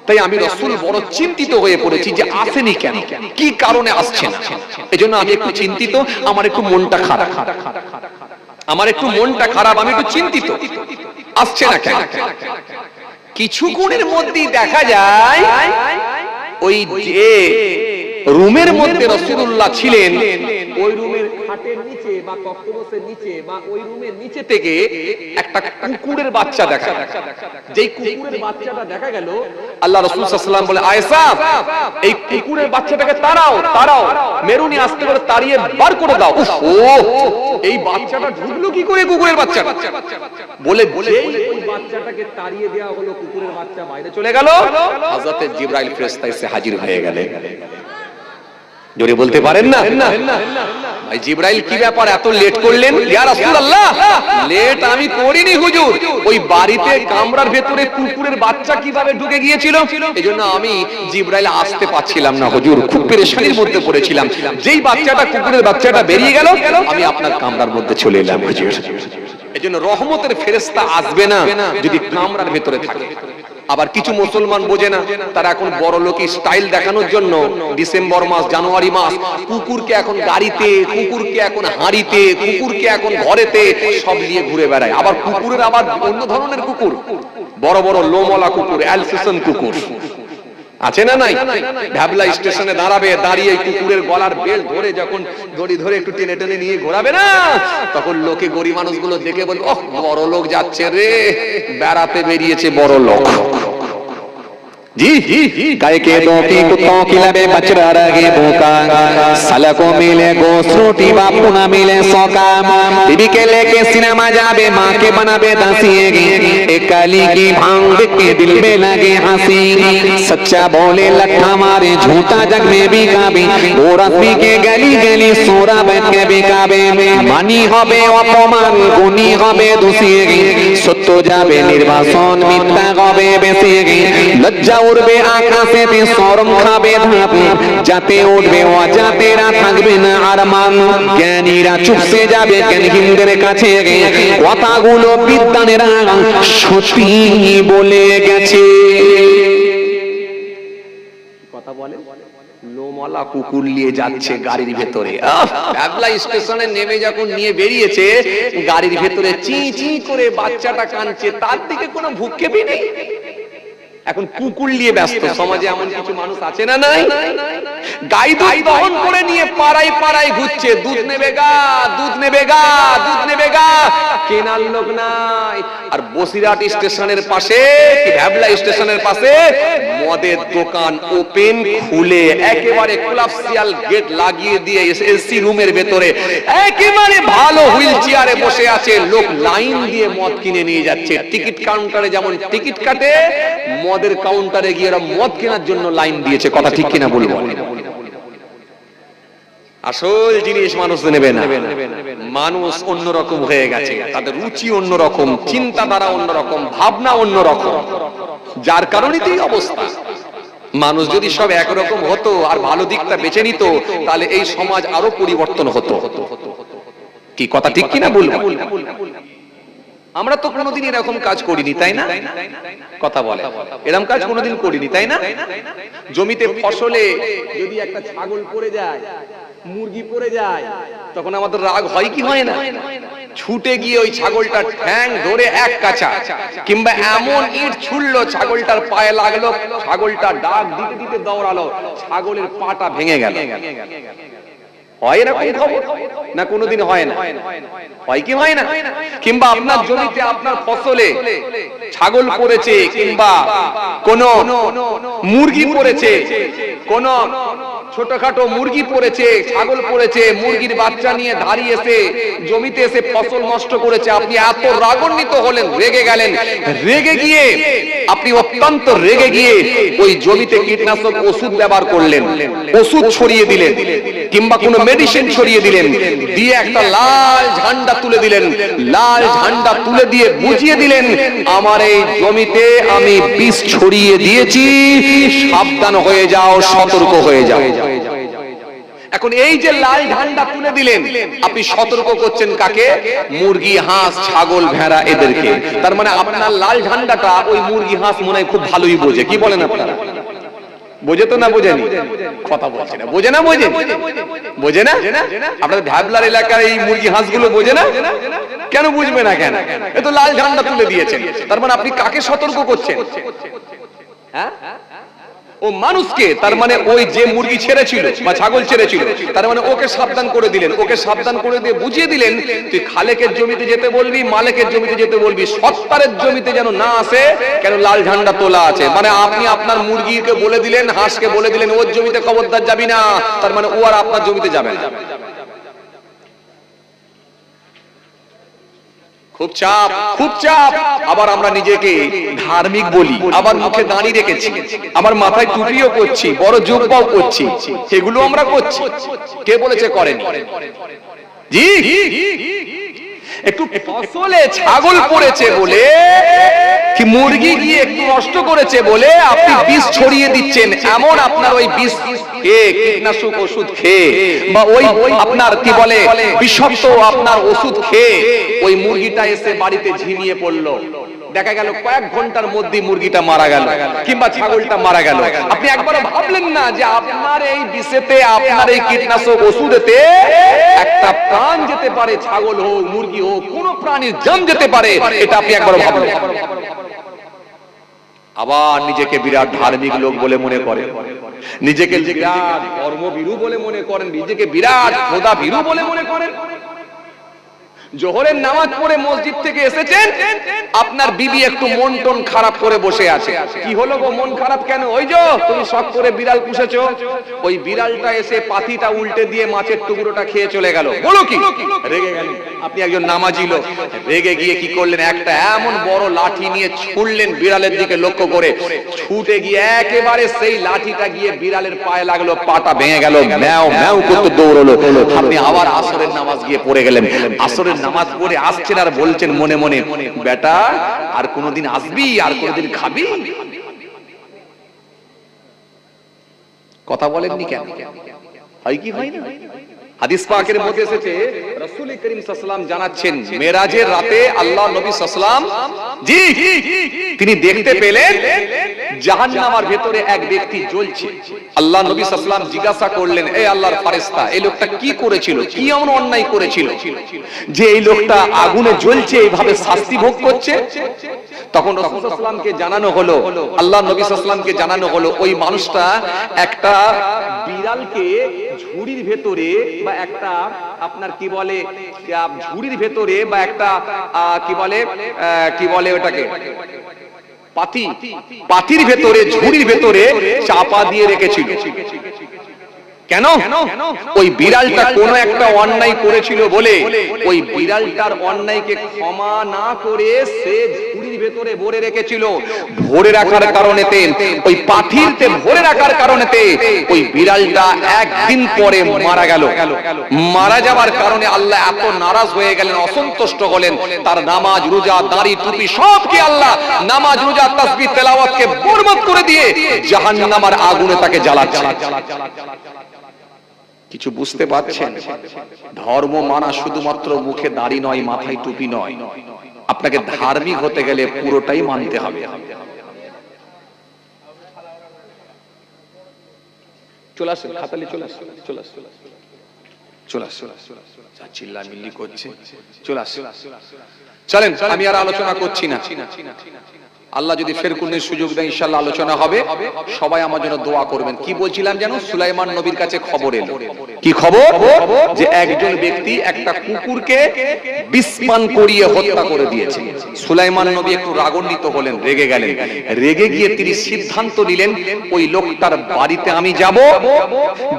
Speaker 1: তাই আমি রাসূল বড় চিন্তিত হয়ে পড়েছি যে আসেনি কেন, কি কারণে আসছে না। এজন্য আমি একটু চিন্তিত, আমার একটু মনটা খারাপ, আমি একটু চিন্তিত, আসছে না কেন। কিছুক্ষণের মধ্যেই দেখা যায় ওই যে রুমের মধ্যে রাসূলুল্লাহ ছিলেন, ওই রুমের খাটের নিচে বা তক্তপোষের নিচে বা ওই রুমের নিচে থেকে একটা কুকুরের বাচ্চা দেখা গেল। যেই কুকুরের বাচ্চাটা দেখা গেল, আল্লাহ রাসূল সাল্লাল্লাহু আলাইহি ওয়াসাল্লাম বলে, আয়েশা এই কুকুরের বাচ্চাটাকে তাড়াও, মেরুনি আস্তে করে তাড়িয়ে বার করে দাও। ও এই বাচ্চাটা ঢুকলো কি করে কুকুরের বাচ্চাটা, বলে ওই বাচ্চাটাকে তাড়িয়ে দেওয়া হলো, কুকুরের বাচ্চা বাইরে চলে গেল, হযরত জিবরাইল ফেরেশতা এসে হাজির হয়ে গেলেন। জোরে বলতে পারেন না? ভাই জিবরাইল কি ব্যাপার, এত লেট করলেন? ইয়া রাসূলুল্লাহ, লেট আমি করিনি হুজুর, ওই বাড়িতে কামরার ভেতরে কুকুরের বাচ্চা কিভাবে ঢুকে গিয়েছিল, এজন্য আমি জিবরাইল আসতে পারছিলাম না হুজুর, খুব পেরেশানির মধ্যে পড়েছিলাম। যেই বাচ্চাটা, কুকুরের বাচ্চাটা বেরিয়ে গেল, আমি আপনার কামরার মধ্যে চলে এলাম হুজুর। এজন্য রহমতের ফেরেশতা আসবে না যদি কামরার ভেতরে থাকে। আবার কিছু মুসলমান বোঝে না, তারা এখন বড় লোকি স্টাইল দেখানোর জন্য ডিসেম্বর মাস, জানুয়ারি মাস কুকুরকে এখন গাড়িতে, কুকুরকে এখন হাঁড়িতে, কুকুরকে এখন ঘরেতে সব নিয়ে ঘুরে বেড়ায়। আবার কুকুরের আবার অন্য ধরনের কুকুর, বড় বড় লোমওয়ালা কুকুর, অ্যালসেশন কুকুর আছে না নাই? ভ্যাবলা স্টেশনে দাঁড়াবে, দাঁড়িয়ে কুকুরের গলার বেল্ট ধরে যখন দড়ি ধরে একটু টেনে টেনে নিয়ে ঘোরাবে না, তখন লোকে গরিব মানুষগুলো দেখে বলবে, ওহ বড় লোক যাচ্ছে রে, বেড়াতে বেরিয়েছে বড় লোক। जी गाय के दो की कुत्तों की लबे बचरा रहे भूखा, साला को मिले गोश्त रोटी, बापू ना मिले सौका, बीबी के लेके सिनेमा जाबे, माँ के बनाबे दासिएगी, एक काली की भांग के दिल में लगे हंसी, सच्चा बोले लट्ठा मारे, झूठा जग में भी काबी, औरत भी के गली गली सोरा बैठ के भी काबे, मानी हबे अपमान, गुनी हबे दुसिएगी, सत्य जाबे निर्वासन, मिथ्या हबे बेसिएगी, लज्जा उड़बे आकाशेते, शरम खाबे धाप, जाते उठबे अजातेरा थाकबे ना आरमान, জ্ঞানীরা চুপসে যাবে জ্ঞানীদের কাছে, কথাগুলো বিদ্বানেরা সত্যি বলে গেছে। কথা বলে লোমওয়ালা কুকুর নিয়ে যাচ্ছে গাড়ির ভেতরে, ভ্যাবলা স্টেশনে নেমে যখন নিয়ে বেরিয়েছে, গাড়ির ভেতরে চি চি করে বাচ্চাটা কাঁদছে, তার দিকে কোনো ভ্রুক্ষেপই নেই। এখন কুকুর নিয়ে ব্যস্ত। সমাজে এমন কিছু মানুষ আছে না নাই? গাই দুধ দহন করে নিয়ে পাড়ায় পাড়ায় ঘুরছে, দুধ নেবে গা, দুধ নেবে গা, দুধ নেবে গা, কেনার লোক নাই। আর বসিরহাট স্টেশনের পাশে কি ভ্যাবলা স্টেশনের পাশে মদের দোকান ওপেন খুলে একেবারে কোলাপসিয়াল গেট লাগিয়ে দিয়ে এসি রুমের ভেতরে একেবারে ভালো হুইল চেয়ারে বসে আছে লোক, লাইন দিয়ে মদ কিনে নিয়ে যাচ্ছে। টিকিট কাউন্টারে যেমন টিকিট কাটে, মদের কাউন্টারে গিয়ে ওরা মদ কেনার জন্য লাইন দিয়েছে। কথা ঠিক কিনা বলবো? আসল জিনিস মানুষ নেবে না। মানুষ অন্যরকম হয়ে গেছে, তাদের রুচি অন্যরকম, চিন্তাধারা অন্যরকম, ভাবনা অন্যরকম, যার কারণে এই অবস্থা। মানুষ যদি সব একরকম হতো আর ভালো দিকটা বেছে নিত, তাহলে এই সমাজ আরো পরিবর্তন হতো। কি কথা ঠিক কিনা বলবো? আমরা তো কোনোদিন এরকম কাজ করিনি, তাই না? কথা বলে, এরকম কাজ কোনোদিন করিনি, তাই না? জমিতে ফসলে যদি একটা ছাগল পড়ে যায়, মুরগি পড়ে যায়, তখন আমাদের রাগ হয় কি হয় না? ছুটে গিয়ে ওই ছাগলটার ঠ্যাং ধরে এক কাঁচা, কিংবা এমন ইট ছুড়লো ছাগলটার পায়ে লাগলো, ছাগলটা ডাক দিতে দিতে দৌড়ালো, ছাগলের পাটা ভেঙে গেল। হয় এরকম খবর? না কোনোদিন হয় না? হয় কি হয় না? কিংবা আপনার জমিতে আপনার ফসলে ছাগল পড়েছে, কিংবা কোন মুরগি পড়েছে, কোন ছোটখাটো মুরগি পড়েছে, ছাগল পড়েছে, মুরগির বাচ্চা নিয়ে দাঁড়িয়ে এসে জমিতে এসে ফসল নষ্ট করেছে, আপনি এত রাগান্বিত হলেন, রেগে গেলেন, রেগে গিয়ে আপনি অত্যন্ত রেগে গিয়ে ওই জমিতে কীটনাশক ওষুধ ব্যবহার করলেন, ওষুধ ছড়িয়ে দিলেন, কিংবা কোনো মেডিসিন ছড়িয়ে দিলেন, দিয়ে একটা লাল ঝান্ডা তুলে দিলেন, লাল ঝান্ডা তুলে দিয়ে বুঝিয়ে দিলেন, আমার এই জমিতে আমি বিষ ছড়িয়ে দিয়েছি, সাবধান হয়ে যাও, সতর্ক হয়ে যাও। এখন এই যে লাল ঝান্ডা তুলে দিলেন, আপনি সতর্ক করছেন কাকে? মুরগি, হাঁস, ছাগল, ভেড়া এদেরকে। তার মানে আপনার লাল ঝান্ডাটা ওই মুরগি, হাঁস মনে হয় খুব ভালোই বোঝে। কি বলেন আপনারা? বোঝে তো না বোঝেনি? কথা বলছে না। বোঝে না? বোঝে? বোঝে না? আপনাদের ভ্যাবলার এলাকার এই মুরগি, হাঁসগুলো বোঝে না? কেন বুঝবে না? কেন? এ তো লাল ঝান্ডা তুলে দিয়েছেন। তার মানে আপনি কাকে সতর্ক করছেন? হ্যাঁ, ও মানুষকে। তার মানে ওই যে মুরগি ছেড়েছিল বা ছাগল ছেড়েছিল, তার মানে ওকে সাবধান করে দিলেন। ওকে সাবধান করে দিয়ে বুঝিয়ে দিলেন, তুই খালেকের জমিতে যেতে বলবি, মালিকের জমিতে যেতে বলবি, সত্তারের জমিতে যেন না আসে। কেন? লাল ঝান্ডা তোলা আছে। মানে আপনি আপনার মুরগিকে বলে দিলেন, হাঁসকে বলে দিলেন, ওর জমিতে খবরদার যাবি না। তার মানে ও আর আপনার জমিতে যাবে না। খুব চাপ, খুব চাপ। আবার আমরা নিজেকে ধার্মিক বলি, আবার মুখে দাঁড়ি রেখেছি, আবার মাথায় টুপিও করছি, বড় জুব্বাও করছি, সেগুলো আমরা করছি। কে বলেছে করেন? জি, একটু ফসলে ছাগল পড়েছে বলে, কি মুরগি গিয়ে একটু নষ্ট করেছে বলে আপনি বিষ ছড়িয়ে দিচ্ছেন। এমন আপনার ওই বিষ খেয়ে, কীটনাশক ওষুধ খেয়ে, বা ওই আপনার কি বলে বিষাক্ত আপনার ওষুধ খেয়ে ওই মুরগিটা এসে বাড়িতে ঝিমিয়ে পড়লো। দেখা গেল কয়েক ঘন্টার মধ্যে মুরগিটা মারা গেল, কিংবা ছাগলটা মারা গেল। আপনি একবারও ভাবলেন না যে আপনার এই বিষেতে, আপনার এই কীটনাশক ওষুধেতে একটা প্রাণ যেতে পারে, ছাগল হোক, মুরগি হোক, কোন প্রাণীর জান যেতে পারে? এটা আপনি একবারও ভাবলেন? আবার নিজেকে বিরাট ধার্মিক লোক বলে মনে করেন, নিজেকে বিরাট ধর্মভীরু বলে মনে করেন, নিজেকে বিরাট খোদা ভীরু বলে মনে করেন। জোহরের নামাজ পড়ে মসজিদ থেকে এসেছেন, আপনার বিবি একটু মন টন খারাপ করে বসে আছে। কি হলো গো, মন খারাপ কেন? ওই যে তুমি শখ করে বিড়াল পুষেছো, ওই বিড়ালটা এসে পাতিটা উল্টে দিয়ে মাছের টুকরোটা খেয়ে চলে গেল। বলো কি? রেগে গেলেন। আপনি একজন নামাজি লোক, রেগে গিয়ে কি করলেন? একটা এমন বড় লাঠি নিয়ে ছুড়লেন বিড়ালের দিকে লক্ষ্য করে, ছুটে গিয়ে একেবারে সেই লাঠিটা গিয়ে বিড়ালের পায়ে লাগলো, পাটা ভেঙে গেল, ম্যাও ম্যাও করতে দৌড়লো। আপনি আবার আসরের নামাজ গিয়ে পড়ে গেলেন। আসরের নামাজ পড়ে আসছেন আর বলছেন মনে মনে, বেটা আর কোনদিন আসবি, আর কোনদিন খাবি? কথা বলেননি কেন? হয় কি হয় না? হাদিস পাকের মধ্যে এসেছে, রাসূল করিম সাল্লাল্লাহু আলাইহি ওয়াসাল্লাম জানাচ্ছেন, মেরাজের রাতে আল্লাহ নবী সাল্লাল্লাহু আলাইহি ওয়াসাল্লাম জি তিনি দেখতে পেলেন জাহান্নামের ভেতরে এক ব্যক্তি জ্বলছে। আল্লাহ নবী সাল্লাল্লাহু আলাইহি ওয়াসাল্লাম জিজ্ঞাসা করলেন, এই আল্লাহর ফেরেশতা, এই লোকটা কি করেছিল, কি এমন অন্যায় করেছিল যে এই লোকটা আগুনে জ্বলছে, এইভাবে শাস্তি ভোগ করছে? তখন রাসূল সাল্লাল্লাহু আলাইহি ওয়াসাল্লামকে জানানো হলো, আল্লাহ নবী সাল্লাল্লাহু আলাইহি ওয়াসাল্লামকে জানানো হলো, ওই মানুষটা একটা বিড়ালকে ঝুড়ির ভেতরে বা একটা আপনার কি বলে ঝুড়ির ভেতরে বা একটা কি বলে ওটাকে পাতির ভেতরে, ঝুড়ির ভেতরে চাপা দিয়ে রেখেছিল। কেন? ওই বিড়ালটা কোন একটা অন্যায় করেছিল বলে ওই বিড়ালটার অন্যায়কে ক্ষমা না করে সে ঝুড়ির ভেতরে ভরে রেখেছিল। ভরে রাখার কারণেতে, ওই পাথিরতে ভরে রাখার কারণেতে ওই বিড়ালটা একদিন পরে মারা গেল। মারা যাওয়ার কারণে আল্লাহ এত নারাজ হয়ে গেলেন, অসন্তুষ্ট হলেন। তার নামাজ, রোজা, দাড়ি, টুপি সবকে আল্লাহ নামাজ, রোজা, তাসবিহ, তেলাওয়াতকে বরবাদ করে দিয়ে জাহান্নামের আগুনে তাকে জ্বালাচ্ছে। কিছু বুঝতে পারছেন? ধর্ম মানা শুধুমাত্র মুখে দাড়ি নয়, মাথায় টুপি নয়। আপনাকে ধার্মিক হতে গেলে পুরোটাই মানতে হবে। চলে আসুন, খাতালি চলে আসুন, চলে আসুন, চলে আসুন, চিল্লামিল্লি করছে, চলে আসুন, চলেন আমি আর আলোচনা করছি না। আল্লাহ যদি ফের কোন সুযোগ দেয় ইনশাআল্লাহ আলোচনা হবে। সবাই আমার জন্য দোয়া করবেন। কি বলছিলাম জানো? সুলাইমান নবীর কাছে খবর এলো। কি খবর? যে একজন ব্যক্তি একটা কুকুরকে বিষ পান করিয়ে হত্যা করে দিয়েছে। সুলাইমান নবী একটু রাগান্বিত হলেন, রেগে গেলেন। রেগে গিয়ে তিনি সিদ্ধান্ত নিলেন ওই লোকটার বাড়িতে আমি যাব,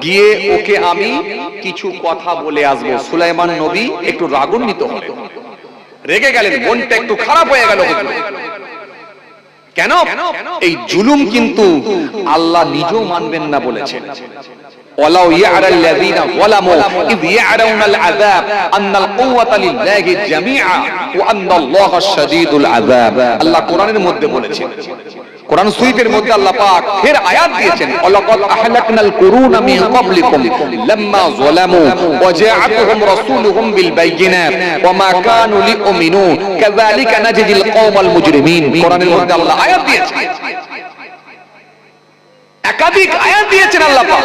Speaker 1: গিয়ে ওকে আমি কিছু কথা বলে আসবো। সুলাইমান নবী একটু রাগান্বিত হলেন, রেগে গেলেন, মনটা একটু খারাপ হয়ে গেল। কেন? এই জুলুম কিন্তু আল্লাহ নিজেও মানবেন না বলেছেন। ওয়ালাউ ইয়ারাল্লাযিনা যালামু ইয ইয়ারাউনাল আযাব আন্নাল কুওয়াতা লিল্লাহি জামিআ ওয়া আন্নাল্লাহা শাদীদুল আযাব। আল্লাহ কোরআনের মধ্যে বলেছেন, কোরআন শরীফের মধ্যে আল্লাহ পাক ফের আয়াত দিয়েছেন, ওয়ালাকাদ আহলাকনাল কুরুনা মিন ক্বাবলিকুম লাম্মা যালামু ওয়া জাআতুহুম রাসূলুহুম বিল বাইয়িনাত ওয়া মা কানু লিউমিনু কাযালিকা নাজজিল কওমাল মুজরিমিন। কোরআনের মধ্যে আল্লাহ আয়াত দিয়েছেন, একাধিক আয়াত দিয়েছেন আল্লাহ পাক।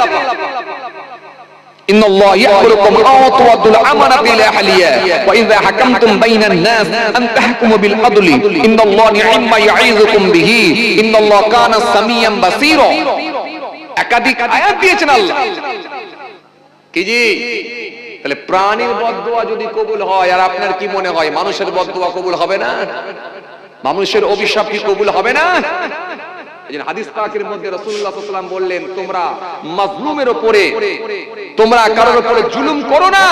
Speaker 1: ইন্নাল্লাহা ইয়া'মুরুকুম আন তু'আদ্দুল আমানাতি ইলা আহলিহা ওয়া ইযা হাকামতুম বাইনান নাস আন তাহকুমু বিল আদলি ইন্নাল্লাহা নি'ম্মা ইয়া'iযুকুম বিহি ইন্নাল্লাহা কানা সামিয়ান বাসীরা। একাধিক আয়াত দিয়েছেন আল্লাহ। কি জি? তাহলে প্রাণীর বদদোয়া যদি কবুল হয়, আর আপনার কি মনে হয় মানুষের বদদোয়া কবুল হবে না? মানুষের অভিশাপ কি কবুল হবে না? হাদিস পাকের মধ্যে রাসূলুল্লাহ সাল্লাল্লাহু আলাইহি ওয়াসাল্লাম বললেন, তোমরা মাজলুমের উপরে, তোমরা কারোর উপরে জুলুম করো না,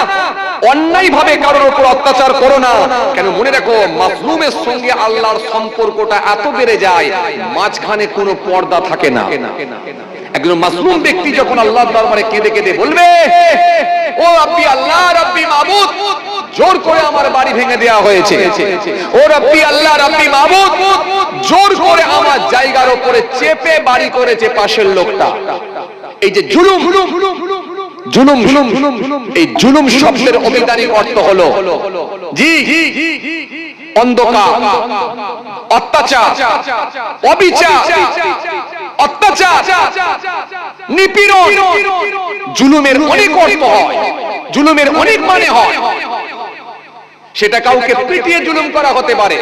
Speaker 1: অন্যায় ভাবে কারোর উপর অত্যাচার করো না। কেন? মনে রাখো, মাজলুমের সঙ্গে আল্লাহর সম্পর্কটা এত বেড়ে যায়, মাঝখানে কোনো পর্দা থাকে না। একজন মাজলুম ব্যক্তি যখন আল্লাহর দরবারে কেঁদে কেঁদে বলবে, ও রব্বি আল্লাহ, রব্বি মাবুদ, জোর করে আমার বাড়ি ভেঙে দেওয়া হয়েছে, ও রব্বি আল্লাহ, রব্বি মাবুদ, জোর করে আমার জায়গার উপরে চেপে বাড়ি করেছে পাশের লোকটা। এই যে জুলুম, জুলুম, এই জুলুম শব্দের অভিধানিক অর্থ হলো জি অন্ধকার, অত্যাচার, অবিচার, অত্যাচার, নিপীড়ন। জুলুমের অনেক অর্থ হয়, জুলুমের অনেক মানে হয়। সেটা কাউকে পিটিয়ে জুলুম করা হতে পারে,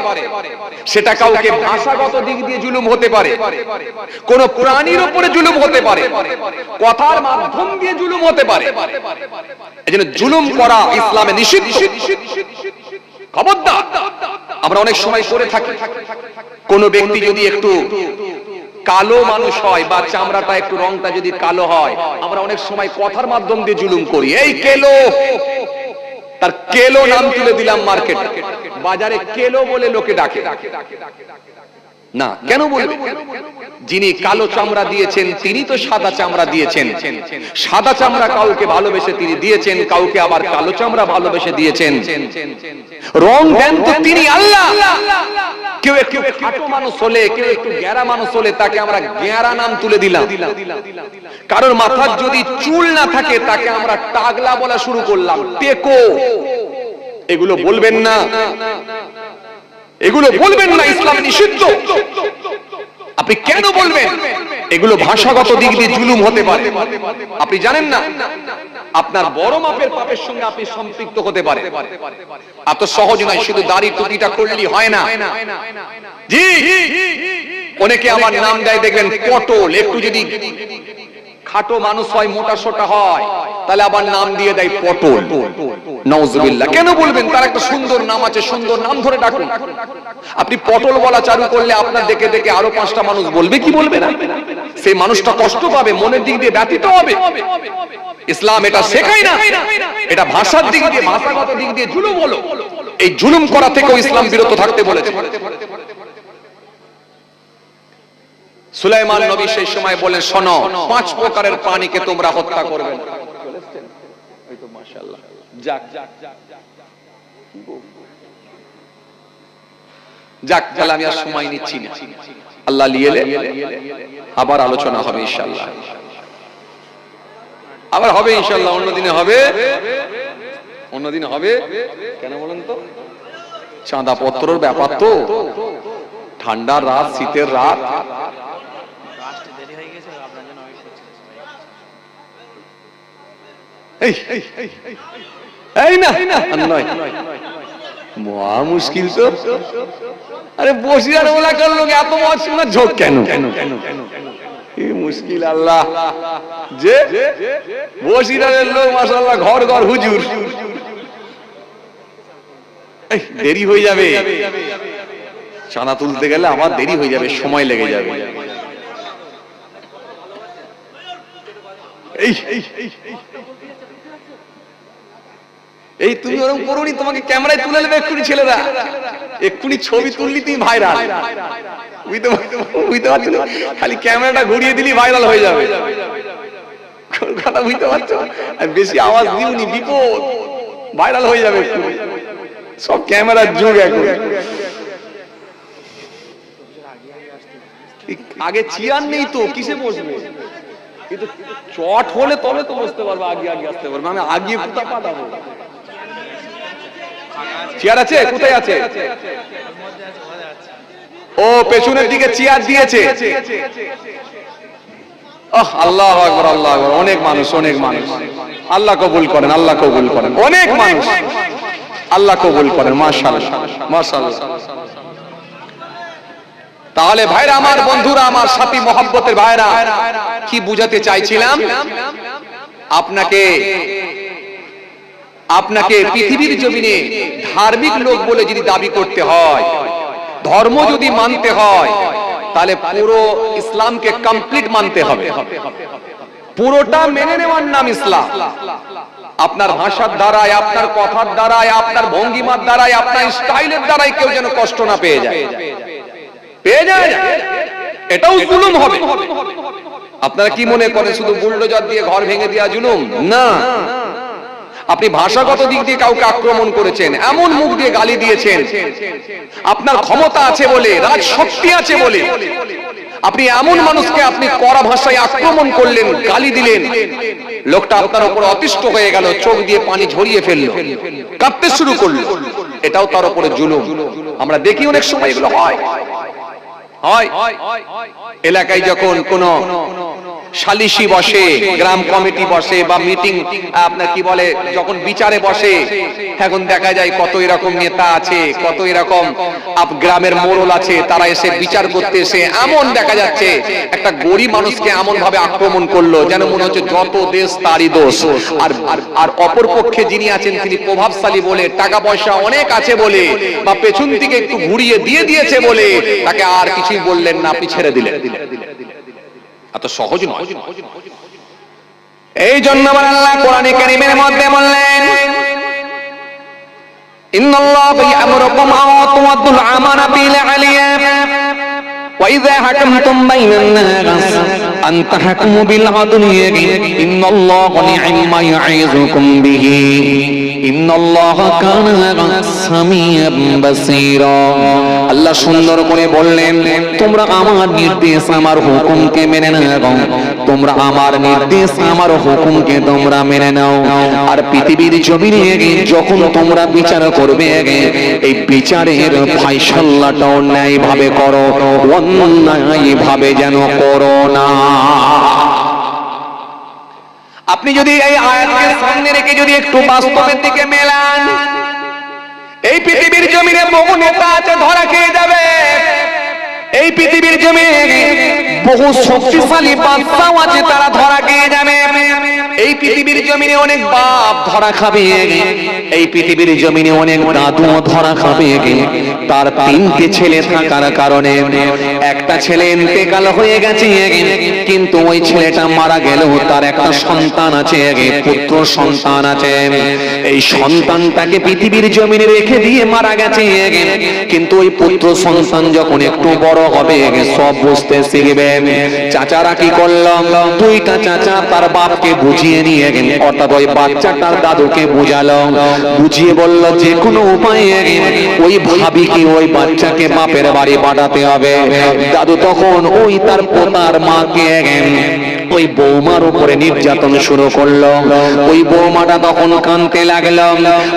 Speaker 1: সেটা কাউকে ভাষাগত দিক দিয়ে জুলুম হতে পারে, কোন প্রাণীর উপরে জুলুম হতে পারে, কথার মাধ্যম দিয়ে জুলুম হতে পারে। এজন্য জুলুম করা ইসলামে নিষিদ্ধ। খবরদার। আমরা অনেক সময় করে থাকি, কোন ব্যক্তি যদি একটু কালো মানুষ হয় বা চামড়াটা একটু রংটা যদি কালো হয়, আমরা অনেক সময় কথার মাধ্যম দিয়ে জুলুম করি। এই কেলো, তার কেলো নাম তুলে দিলাম মার্কেট বাজারে, কেলো বলে লোকে ডাকে না। কেন বলবে? যিনি কালো চামড়া দিয়েছেন তিনি তো সাদা চামড়া দিয়েছেন। সাদা চামড়া কাউকে ভালোবেসে তিনি দিয়েছেন, কাউকে আবার কালো চামড়া ভালোবেসে দিয়েছেন। রং দেন তো তিনি আল্লাহ। কেউ একটু খাটো মানুষ হলে, কেউ একটু গ্যারা মানুষ হলে তাকে আমরা গ্যারা নাম তুলে দিলাম। কারোর মাথার যদি চুল না থাকে তাকে আমরা টাগলা বলা শুরু করলাম, টেকো। এগুলো বলবেন না, এগুলো বলবেন না, ইসলাম নিষিদ্ধ। আপনি কেন বলবেন? এগুলো ভাষাগত দিক দিয়ে জুলুম হতে পারে। আপনি জানেন না, আপনার বড় মাপের পাপের সঙ্গে আপনি সম্পৃক্ত হতে পারে। এত সহজ নয়, শুধু দাড়ি টুপিটা করলেই হয় না। জি, অনেকে আমার নাম দেয় দেখবেন পটল। একটু যদি খাটো মানুষ হয়, মোটা সোটা হয়, তাহলে আবার নাম দিয়ে দেয় পটল। নাউজুবিল্লাহ। কেন বলবেন? তার একটা সুন্দর নাম আছে, সুন্দর নাম ধরে ডাকুন। আপনি পটল বলা চালু করলে আপনার দেখে দেখে আরো 5টা মানুষ বলবে কি বলবে না? সেই মানুষটা কষ্ট পাবে, মনের দিক দিয়ে ব্যথিত হবে। ইসলাম এটা শেখায় না, এটা ভাষার দিক দিয়ে, ভাষাগত দিক দিয়ে জুলুম হলো। এই জুলুম করা থেকেও ইসলাম বিরত থাকতে বলেছে। সুলাইমান নবী সেই সময় বলেন, শোনো, 5 প্রকারের প্রাণীকে তোমরা হত্যা করবে। মাশাআল্লাহ। যাক যাক, তাহলে আমি আর সময় নিচ্ছি না। আল্লাহ লিয়েলে আবার আলোচনা হবে ইনশাআল্লাহ, আবার হবে ইনশাআল্লাহ। অন্যদিনে হবে, অন্যদিন হবে। কেন বলেন তো? চাঁদা পত্রর ব্যাপার তো, ঠান্ডার রাত, শীতের রাত। এই না নয়, মহা মুশকিল তো। আরে বসিরার ওলা করলো এত মহা ঝোঁক কেন? মুশকিল আল্লাহ, যে বসিরারের লোক মাশাআল্লাহ ঘর ঘর হুজুর। দেরি হয়ে যাবে, চাঁদা তুলতে গেলে আমার দেরি হয়ে যাবে, সময় লেগে যাবে। এই তুমি ওরকম করোনি, তোমাকে ক্যামেরায় তুলে নেবে এক্ষুনি ছেলেরা, এক্ষুনি ছবি তুললি তুমি ভাইরাল। বুঝতে পারছো? খালি ক্যামেরাটা ঘুরিয়ে দিলি ভাইরাল হয়ে যাবে, কথা বুঝতে পারছো? বেশি আওয়াজ দিওনি, বিপদ, ভাইরাল হয়ে যাবে এক্ষুনি। সব ক্যামেরার যুগ এখন। আগে চেয়ার নেই তো কিসে বসবে? কিন্তু চট হলে তবে তো বসতে পারবো, আগে আগে আসতে পারবো। আমি আগে কোথা পাঠাবো? চেয়ার আছে? কোথায় আছে? ও পেছনের দিকে চেয়ার দিয়েছে। আল্লাহু আকবার, আল্লাহু আকবার। অনেক মানুষ, অনেক মানুষ। আল্লাহ কবুল করেন, আল্লাহ কবুল করেন। অনেক মানুষ, আল্লাহ কবুল করেন। মাশাআল্লাহ, মাশাআল্লাহ। তাহলে ভাইরা আমার, বন্ধুরা আমার, সাথী মহব্বতের ভাইরা, কি বুঝাতে চাইছিলাম আপনাকে? আপনাকে পৃথিবীর জমিনে ধার্মিক লোক বলে যদি দাবি করতে হয়, ধর্ম যদি মানতে হয়, তাহলে পুরো ইসলামকে কমপ্লিট মানতে হবে। পুরোটা মেনে নেওয়ার নাম ইসলাম। আপনার ভাষার দ্বারায়, আপনার কথার দ্বারায়, আপনার ভঙ্গিমার দ্বারায়, আপনার স্টাইলের দ্বারাই কেউ যেন কষ্ট না পেয়ে যায়, পেয়ে যায়, এটাও জুলুম হবে। আপনারা কি মনে করেন শুধু বুলডোজার দিয়ে ঘর ভেঙে দেওয়া জুলুম? না। আপনি ভাষাগত দিক দিয়ে কাউকে আক্রমণ করেছেন, এমন মুখ দিয়ে গালি দিয়েছেন, আপনার ক্ষমতা আছে বলে, রাজশক্তি আছে বলে আপনি এমন মানুষকে আপনি কড়া ভাষায় আক্রমণ করলেন, গালি দিলেন, লোকটা আপনার উপর অতিষ্ঠ হয়ে গেল, চোখ দিয়ে পানি ঝরিয়ে ফেললো, কাঁদতে শুরু করলো, এটাও তার উপরে জুলুম। আমরা দেখি অনেক সময় এগুলো হয়। এলাকায় যখন কোন সালিশি বসে, গ্রাম কমিটি বসে, বা মিটিং আপনার কি বলে, যখন বিচারে বসে, এখন দেখা যায় কত এরকম নেতা আছে, কত এরকম গ্রামের মোড়ল আছে, তারা এসে বিচার করতে এসে এমন দেখা যাচ্ছে একটা গরিব মানুষকে এমন ভাবে আক্রমণ করলো যেন মনে হচ্ছে যত দেশ তারই দোষ। আর অপর পক্ষে যিনি আছেন তিনি প্রভাবশালী বলে, টাকা পয়সা অনেক আছে বলে, বা পেছন থেকে একটু ঘুরিয়ে দিয়ে দিয়েছে বলে তাকে আর কিছুই বললেন না, আপনি ছেড়ে দিলেন। এত সহজ নয়। এই জন্য আমার আল্লাহ কোরআনে কারীমের মধ্যে বললেন, ইন্নাল্লাহা ইয়া'মুরুকুম আন তু'আদ্দুল আমানাতি ইলা আহলিহা ওয়া ইযা হাকামতুম বাইনান নাস আন তাহকুমু বিল আদলি ইন্নাল্লাহা নি'মা ইয়া'iযুকুম বিহি ইন্নাল্লাহা কানা সামিয়াম বাসীরা। আল্লাহ সুন্দর করে বললেন, তোমরা আমার নির্দেশ, আমার হুকুমকে মেনে নাও, তোমরা আমার নির্দেশ, আমার হুকুমকে তোমরা মেনে নাও। আর পৃথিবীর জমিনে যখন তোমরা বিচার করবে, এই বিচারের ফায়সালাটাও ন্যায়ভাবে করো, অন্যায়ভাবে যেন করো না। আপনি যদি এই আয়াতকে সামনে রেখে যদি একটু বাস্তবের দিকে মেলান, এই পৃথিবীর জমিনে বহু নেতা আছে, ধরা খেয়ে যাবে। এই পৃথিবীর জমিনে বহু শক্তিশালী বাদশাও আছে, তারা ধরা খেয়ে যাবে। এই পৃথিবীর জমিনে অনেক বাপ ধরা খাবে, এই পৃথিবীর জমিনে অনেক দাদু ধরা খাবে। তার তিনটে ছেলে থাকার কারণে একটা ছেলে ইন্তেকাল হয়ে গেছে, কিন্তু ওই ছেলেটা মারা গেলেও তার একটা সন্তান আছে, পুত্র সন্তান আছে। এই সন্তানটাকে পৃথিবীর জমিনে রেখে দিয়ে মারা গেছে, কিন্তু ওই পুত্র সন্তান যখন একটু বড় হবে, সব বুঝতে শিখবে। চাচারা কি করলাম, দুইটা চাচা তার বাপকে বুঝিয়ে নিয়ে গেলেন, অর্থাৎ ওই বাচ্চাটার দাদুকে বুঝালো, বুঝিয়ে বলল যে কোনো উপায়ে ওই ভাবিকে, ওই বাচ্চাকে বাপের বাড়ি পাঠাতে হবে। দাদু তখন ওই তার পোতার মাকে ওই বৌমার উপরে নির্যাতন শুরু করলো। ওই বৌমাটা তখন কাঁদতে লাগলো।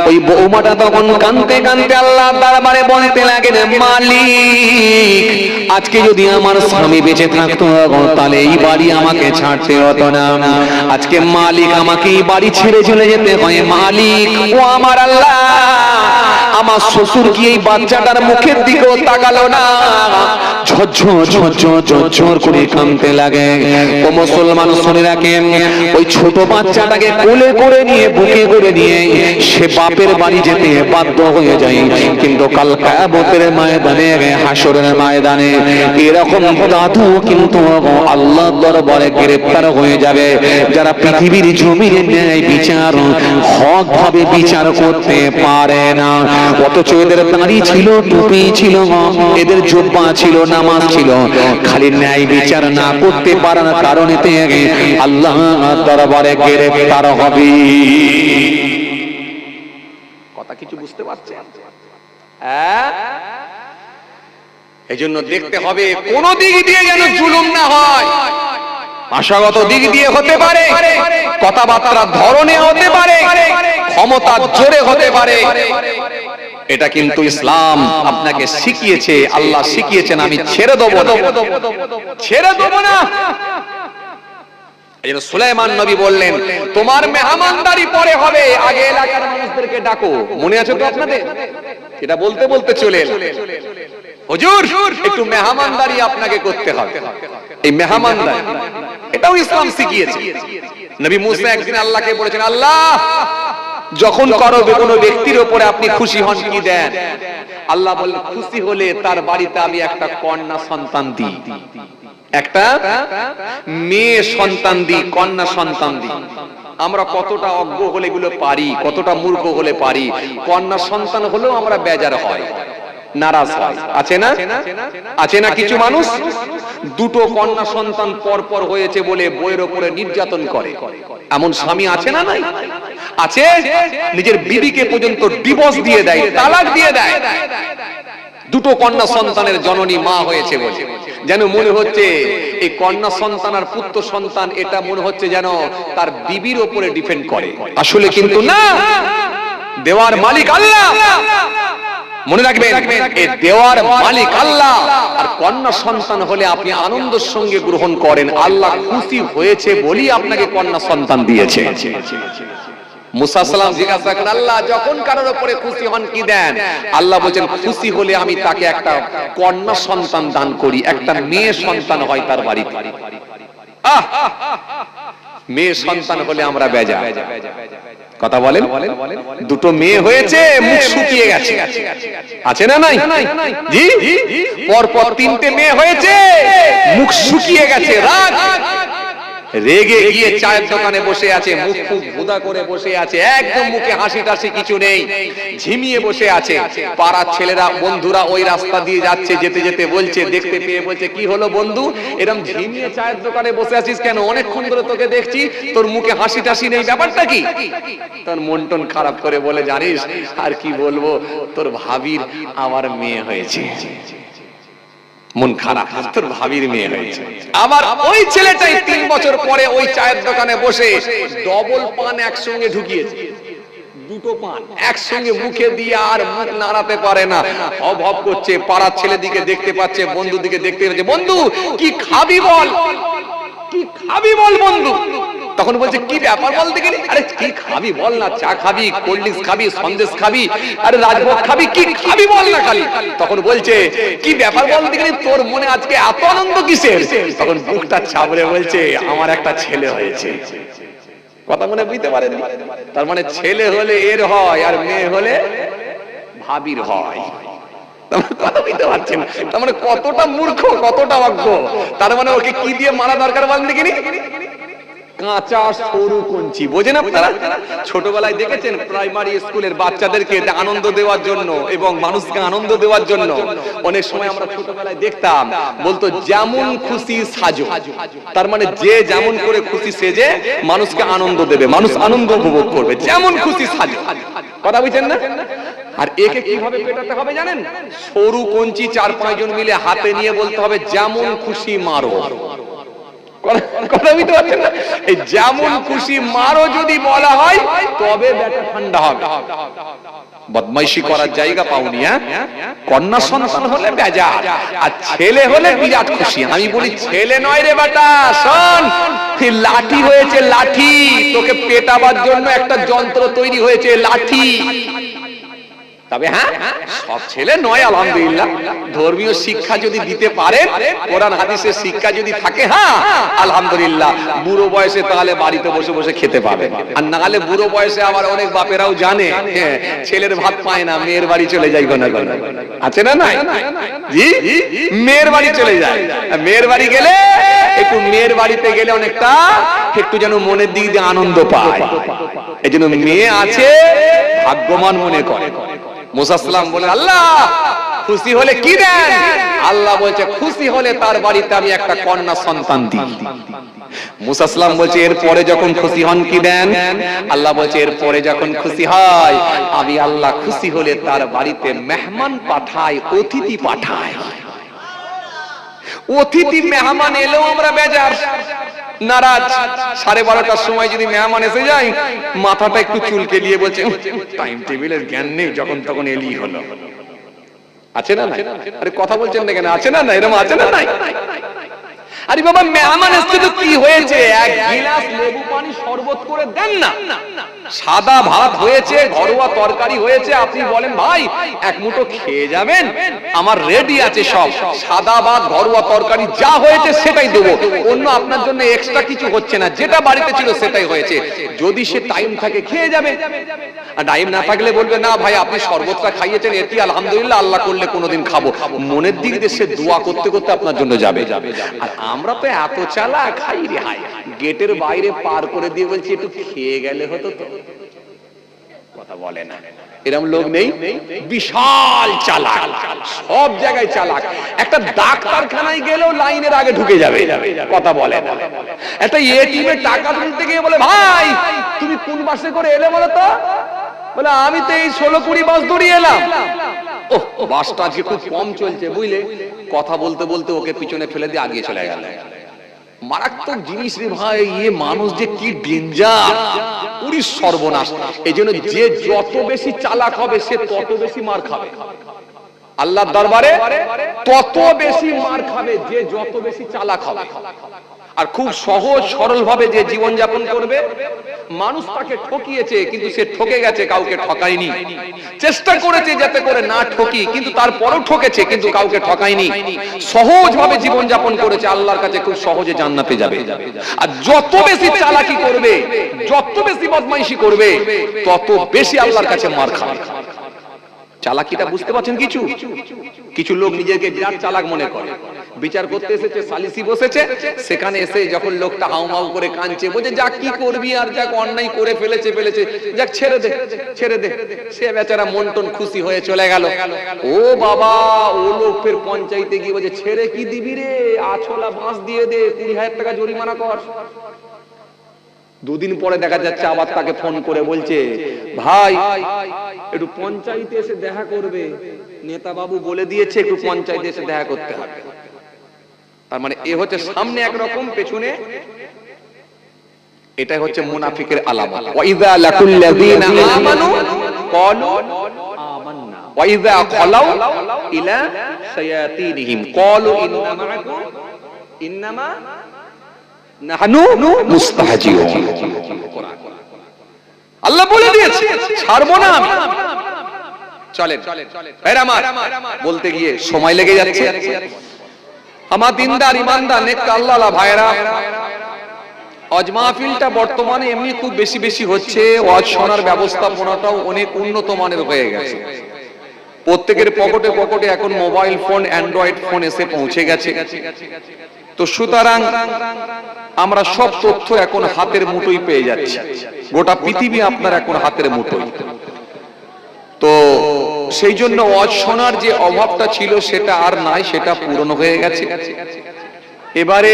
Speaker 1: ওই বৌমাটা তখন কাঁদতে কাঁদতে আল্লাহর দরবারে বলতে লাগেন, মালিক আজকে যদি আমার স্বামী বেঁচে থাকতো তাহলে এই বাড়ি আমাকে ছাড়তে হতো না। আজকে মালিক আমাকে এই বাড়ি ছেড়ে চলে যেতে হয়। মালিক ও আমার আল্লাহ, আমার শ্বশুর কি এই বাচ্চাটার মুখের দিকেও তাকালো না। ঝরঝর করে কাঁদতে লাগে। ও মুসলমান শুনে রাখেন, ওই ছোট বাচ্চাটাকে কোলে করে নিয়ে বুকে করে নিয়ে সে বাপের বাড়ি যেতে বাধ্য হয়ে যায়। কিন্তু কাল কিয়ামতের ময়দানে, হাসরের ময়দানে এরকম দাদু কিন্তু আল্লাহর দরবারে গ্রেফতার হয়ে যাবে, যারা পৃথিবীর জমিনে ন্যায় বিচার হক ভাবে বিচার করতে পারে না। অথচ এদের দাড়ি ছিল, টুপি ছিল, এদের জুব্বা ছিল, নামাজ ছিল, খালি ন্যায় বিচার না করতে পারার কারণে আল্লাহ দরবারে গ্রেফতার হবে। কথা কিছু বুঝতে পারছেন? এই জন্য দেখতে হবে কোন দিক দিয়ে যেন জুলুম না হয়। ভাষাগত দিক দিয়ে হতে পারে, কথাবার্তার ধরনে হতে পারে, ক্ষমতার জোরে হতে পারে। এটা কিন্তু ইসলাম আপনাকে শিখিয়েছে, আল্লাহ শিখিয়েছেন, আমি ছেড়ে দেবো না, ছেড়ে দেবো না। এই জন্য সুলাইমান নবী বললেন, তোমার মেহমানদারি পরে হবে, আগে এলাকার মানুষদেরকে ডাকো। মনে আছে তো আপনাদের? এটা বলতে বলতে চলে এলেন, হুজুর একটু মেহমানদারি আপনাকে করতে হবে। এই মেহমানদারি এটাও ইসলাম শিখিয়েছে। নবী মুসা একদিন আল্লাহকে বলেছেন, আল্লাহ যখন কারো কোনো ব্যক্তির উপরে আপনি খুশি হন কি দেন? আল্লাহ বললেন, খুশি হলে তার বাড়িতে আমি একটা কন্যা সন্তান দিই, একটা মেয়ে সন্তান দিই, কন্যা সন্তান দিই। আমরা কতটা অজ্ঞ হলে এগুলো পারি, কতটা মূর্খ হলে পারি। কন্যা সন্তান হলেও আমরা বেজার হয়, নারাজ হয়। আছে না? আছে না কিছু মানুষ দুটো কন্যা সন্তান পর পর হয়েছে বলে বইয়ের উপরে নির্যাতন করে। এমন স্বামী আছে না? নাই আছে, নিজের বিবিকে পর্যন্ত ডিভোর্স দিয়ে দেয়, তালাক দিয়ে দেয়, দুটো কন্যা সন্তানের জননী মা হয়েছে বলে। যেন মনে হচ্ছে এই কন্যা সন্তান আর পুত্র সন্তান, এটা মনে হচ্ছে যেন তার বিবির উপরে ডিপেন্ড করে। আসলে কিন্তু না, দেওয়ার মালিক আল্লাহ। মনে রাখবেন, এই দেওয়ার মালিক আল্লাহ। আর কন্যা সন্তান হলে আপনি আনন্দের সঙ্গে গ্রহণ করেন, আল্লাহ খুশি হয়েছে বলি আপনাকে কন্যা সন্তান দিয়েছে। মুসা সালাম জিজ্ঞাসা করেন, আল্লাহ যখন কারোর উপরে খুশি হন কি দেন? আল্লাহ বলেন, খুশি হলে আমি তাকে একটা কন্যা সন্তান দান করি, একটা মেয়ে সন্তান হয় তার বাড়িতে। মেয়ে সন্তান হলে আমরা বেজা। কথা বলেন, দুটো মেয়ে হয়েছে, মুখ শুকিয়ে গেছে, আছে না? নাই জি, পরপর তিনটে মেয়ে হয়েছে, মুখ শুকিয়ে গেছে, রাগ রেগে গিয়ে চায়ের দোকানে বসে আছে, মুখ খুব ভুদা করে বসে আছে, একদম মুখে হাসি টাসি কিছু নেই, ঝিমিয়ে বসে আছে। পাড়ার ছেলেরা বন্ধুরা ওই রাস্তা দিয়ে যাচ্ছে, যেতে যেতে বলছে, দেখতে পেয়ে বলছে, কি হলো বন্ধু, এরকম ঝিমিয়ে চায়ের দোকানে বসে আছিস কেন? অনেকক্ষণ ধরে তোকে দেখছি, তোর মুখে হাসি টাসি নেই, ব্যাপারটা কি? তোর মন টন খারাপ করে বলে, জানিস আর কি বলবো, তোর ভাবির আমার মেয়ে হয়েছে। মন খারাপ, তোর ভাবির মেয়ে হয়েছে। আবার ওই ছেলেটাই 3 বছর পরে ওই চায়ের দোকানে বসে ডবল পান একসঙ্গে ঢুকিয়েছে, দুটো পান একসঙ্গে মুখে দিয়ে আর মুখ নাড়াতে পারে না, হব হব করছে। পাড়ার ছেলে দিকে দেখতে পাচ্ছে, বন্ধু দিকে দেখতে পাচ্ছে, বন্ধু কি খাবি বল, কি খাবি বল বন্ধু। তখন বলছে, কি ব্যাপার বলতে গেলি? আরে কি খাবি বল না, চা খাবি, কোল্ড ড্রিঙ্কস খাবি, সন্দেশ খাবি, আরে রাজভোগ খাবি, কি খাবি বল না খালি। তখন বলছে, কি ব্যাপার বলতে গেলি, তোর মনে আজকে এত আনন্দ কিসের? তখন বুকটা চাপড়ে বলছে, আমার একটা ছেলে হয়েছে। কথা মনে বুঝতে পারেন? তার মানে ছেলে হলে এর হয়, আর মেয়ে হলে ভাবির হয়। কথা বুঝতে পারছেন? তার মানে কতটা মূর্খ, কতটা অজ্ঞ। তার মানে ওকে কি দিয়ে মারা দরকার বলেন দেখিনি? কাঁচা সরু কঞ্চি। বোঝেন আপনারা? ছোটবেলায় দেখেছেন প্রাইমারি স্কুলের বাচ্চাদেরকে আনন্দ দেওয়ার জন্য এবং মানুষকে আনন্দ দেওয়ার জন্য অনেক সময় আমরা ছোটবেলায় দেখতাম, বলতো যেমন খুশি সাজো। তার মানে যে যেমন করে খুশি সেজে মানুষকে আনন্দ দেবে, মানুষ আনন্দ উপভোগ করবে, যেমন খুশি সাজো। কথা বুঝছেন না? আর একে কিভাবে পেটাতে হবে জানেন? সরু কঞ্চি 4-5 জন মিলে হাতে নিয়ে বলতে হবে, যেমন খুশি মারো। কথা বুঝতে পারছেন না? এই যেমন খুশি মারো যদি বলা হয় তবে ব্যাটা ঠান্ডা হবে। বদমাইশি করার জায়গা পাওনি। কন্যা সন্তান হলে বেজার, আর ছেলে হলে বিরাট খুশি। আমি বলি ছেলে নয় রে বেটা, শোন, লাঠি হয়েছে লাঠি, তোকে পেটাবার জন্য একটা যন্ত্র তৈরি হয়েছে লাঠি। তবে হ্যাঁ, সব ছেলে নয় আলহামদুলিল্লাহ। ধর্মীয় শিক্ষা যদি দিতে পারে, কোরআন হাদিসের শিক্ষা যদি থাকে, হ্যাঁ আলহামদুলিল্লাহ, বুড়ো বয়সে তাহলে বাড়িতে বসে বসে খেতে পাবে। আর নাহলে বুড়ো বয়সে আবার অনেক বাপেরাও জানে ছেলের ভাত পায় না, মেয়ের বাড়ি চলে যায়। গোনা গোনা আছে না? নাই জি, মেয়ের বাড়ি চলে যায়। মেয়ের বাড়ি গেলে একটু, মেয়ের বাড়িতে গেলে অনেকটা একটু যেন মনের দিক দিয়ে আনন্দ পায়। এই জন্য মেয়ে আছে ভাগ্যবান মনে করে। মুসা সালাম বলে, আল্লাহ খুশি হলে কি দেন? আল্লাহ বলছে খুশি হলে তার বাড়িতে আমি একটা কন্যা সন্তান দিই। মুসা সালাম বলছে এরপরে যখন খুশি হন কি দেন? আল্লাহ বলছে এরপরে যখন খুশি হয় আমি আল্লাহ খুশি হলে তার বাড়িতে মেহমান পাঠাই, অতিথি পাঠাই। অতিথি মেহমান এলেও আমরা বেজার, নারাজ। 12:30টার সময় যদি মেহমান এসে যায়, মাথাটা একটু চুলকে দিয়ে বলছে টাইম টেবিলের জ্ঞান নেই, যখন তখন এলি হলো। আছে না? আরে কথা বলছেন না কেন? আছে না? এরকম আছে না? নাই। আরে বাবা, মেহমান এসছে তো কি হয়েছে, এক গিলাস লেবু পানি শরবত করে দেন না। সাদা ভাত হয়েছে, ঘরোয়া তরকারি হয়েছে, আপনি বলেন ভাই এক মুঠো খেয়ে যাবেন, আমার রেডি আছে সব। সাদা ভাত, ঘরোয়া তরকারি যা হয়েছে সেটাই দেবো, অন্য আপনার জন্য এক্সট্রা কিছু হচ্ছে না, যেটা বাড়িতে ছিল সেটাই হয়েছে। যদি সে টাইম থাকে খেয়ে যাবে, আর টাইম না থাকলে বলবে না ভাই আপনি শরবতটা খাইয়েছেন, এটি আলহামদুলিল্লাহ, আল্লাহ করলে কোনোদিন খাবো। মনের দিক দিয়ে সে দোয়া করতে করতে আপনার জন্য যাবে। আর আমরা তো এত চালাক, খাই রে হাই, গেটের বাইরে পার করে দিয়ে বলছি একটু খেয়ে গেলে হতো তো। কথা বলে না, এরকম লোক নেই? বিশাল চালাক, সব জায়গায় চালাক। একটা ডাক্তারখানায় গেলেও লাইনের আগে ঢুকে যাবে। কথা বলে না। একটা এটিএমে টাকা তুলতে গিয়ে বলে ভাই তুমি কোন বাসে করে এলে বলো তো? বলে আমি তো এই 16-20 বাস দৌড়িয়ে এলাম। ও বাসটা আজকে খুব কম চলছে বুঝলে। কথা বলতে বলতে ওকে পিছনে ফেলে দিয়ে আগিয়ে চলে গেল। মারাত্মক জিনিস রে ভাই, এ মানুষ যে কি ডেঞ্জার, পুরি সর্বনাশ। এই জন্য যে যত বেশি চালাক হবে সে তত বেশি মার খাবে আল্লাহর দরবারে, তত বেশি মার খাবে যে যত বেশি চালাক হবে। আর খুব সহজ সরল ভাবে যে জীবন যাপন করবে, মানুষ তাকে ঠকিয়েছে কিন্তু সে ঠকে গেছে, কাউকে ঠকায়নি। চেষ্টা করেছে যাতে করে না ঠকি, কিন্তু তারপরও ঠকেছে, কিন্তু কাউকে ঠকায়নি। সহজ ভাবে জীবন যাপন করেছে, আল্লাহর কাছে খুব সহজে জান্নাতে যাবে। আর যত বেশি চালাকি করবে, যত বেশি বদমাইশি করবে, তত বেশি আল্লাহর কাছে মার খাবে। চালাকিটা বুঝতে পারছেন? কিছু কিছু লোক নিজেকে বিরাট চালাক মনে করে। বিচার করতে এসেছে, সালিসি বসেছে, সেখানে এসে যখন লোকটা হাউমাউ করে কাঁদছে, বলছে যা কি করবি, আর যাক অন্যায় করে ফেলেছে, যাক ছেড়ে দে ছেড়ে দে। সে বেচারা মন টন খুশি হয়ে চলে গেল। ও বাবা, ও লোক ফের পঞ্চায়েতে গিয়ে বলছে ছেড়ে কি দিবি রে, আছলা বাঁশ দিয়ে দে, 20,000 টাকা জরিমানা কর। দুদিন পরে দেখা যাচ্ছে আবার তাকে ফোন করে বলছে ভাই একটু পঞ্চায়েতে এসে দেখা করবে, নেতা বাবু বলে দিয়েছে একটু পঞ্চায়েতে এসে দেখা করতে হবে। তার মানে এ হচ্ছে সামনে একরকম, পেছনে এটা হচ্ছে মুনাফিকের আলামত। ওয়াইযা লাকুল্লাযীনা আমানু ক্বালু আমান্না ওয়াইযা খালাউ ইলা শায়াতিনহিম ক্বালু ইন্না মাআকুম ইন্নামা নাহনু মুস্তাহজিউন। আল্লাহ বলে দিয়েছে ছাড়বো না আমি। চলেন ভাইরা আমার, বলতে গিয়ে সময় লেগে যাচ্ছে। আমার দিনদার ইমানদার নেক আল্লাহ ভাইরা, ওয়াজ মাহফিলটা বর্তমানে এমনি খুব বেশি বেশি হচ্ছে, ওয়াজ শোনার ব্যবস্থাপনাটাও অনেক উন্নত মানের হয়ে গেছে। প্রত্যেকের পকেটে পকেটে এখন মোবাইল ফোন, অ্যান্ড্রয়েড ফোন এসে পৌঁছে গেছে। তো সুতরাং আমরা সব তথ্য এখন হাতের মুঠোয় পেয়ে যাচ্ছি। গোটা পৃথিবী আপনার এখন হাতের মুঠোয়। তো সেই জন্য ওয়াজ শোনার যে অভাবটা ছিল সেটা আর নাই, সেটা পূরণ হয়ে গেছে। এবারে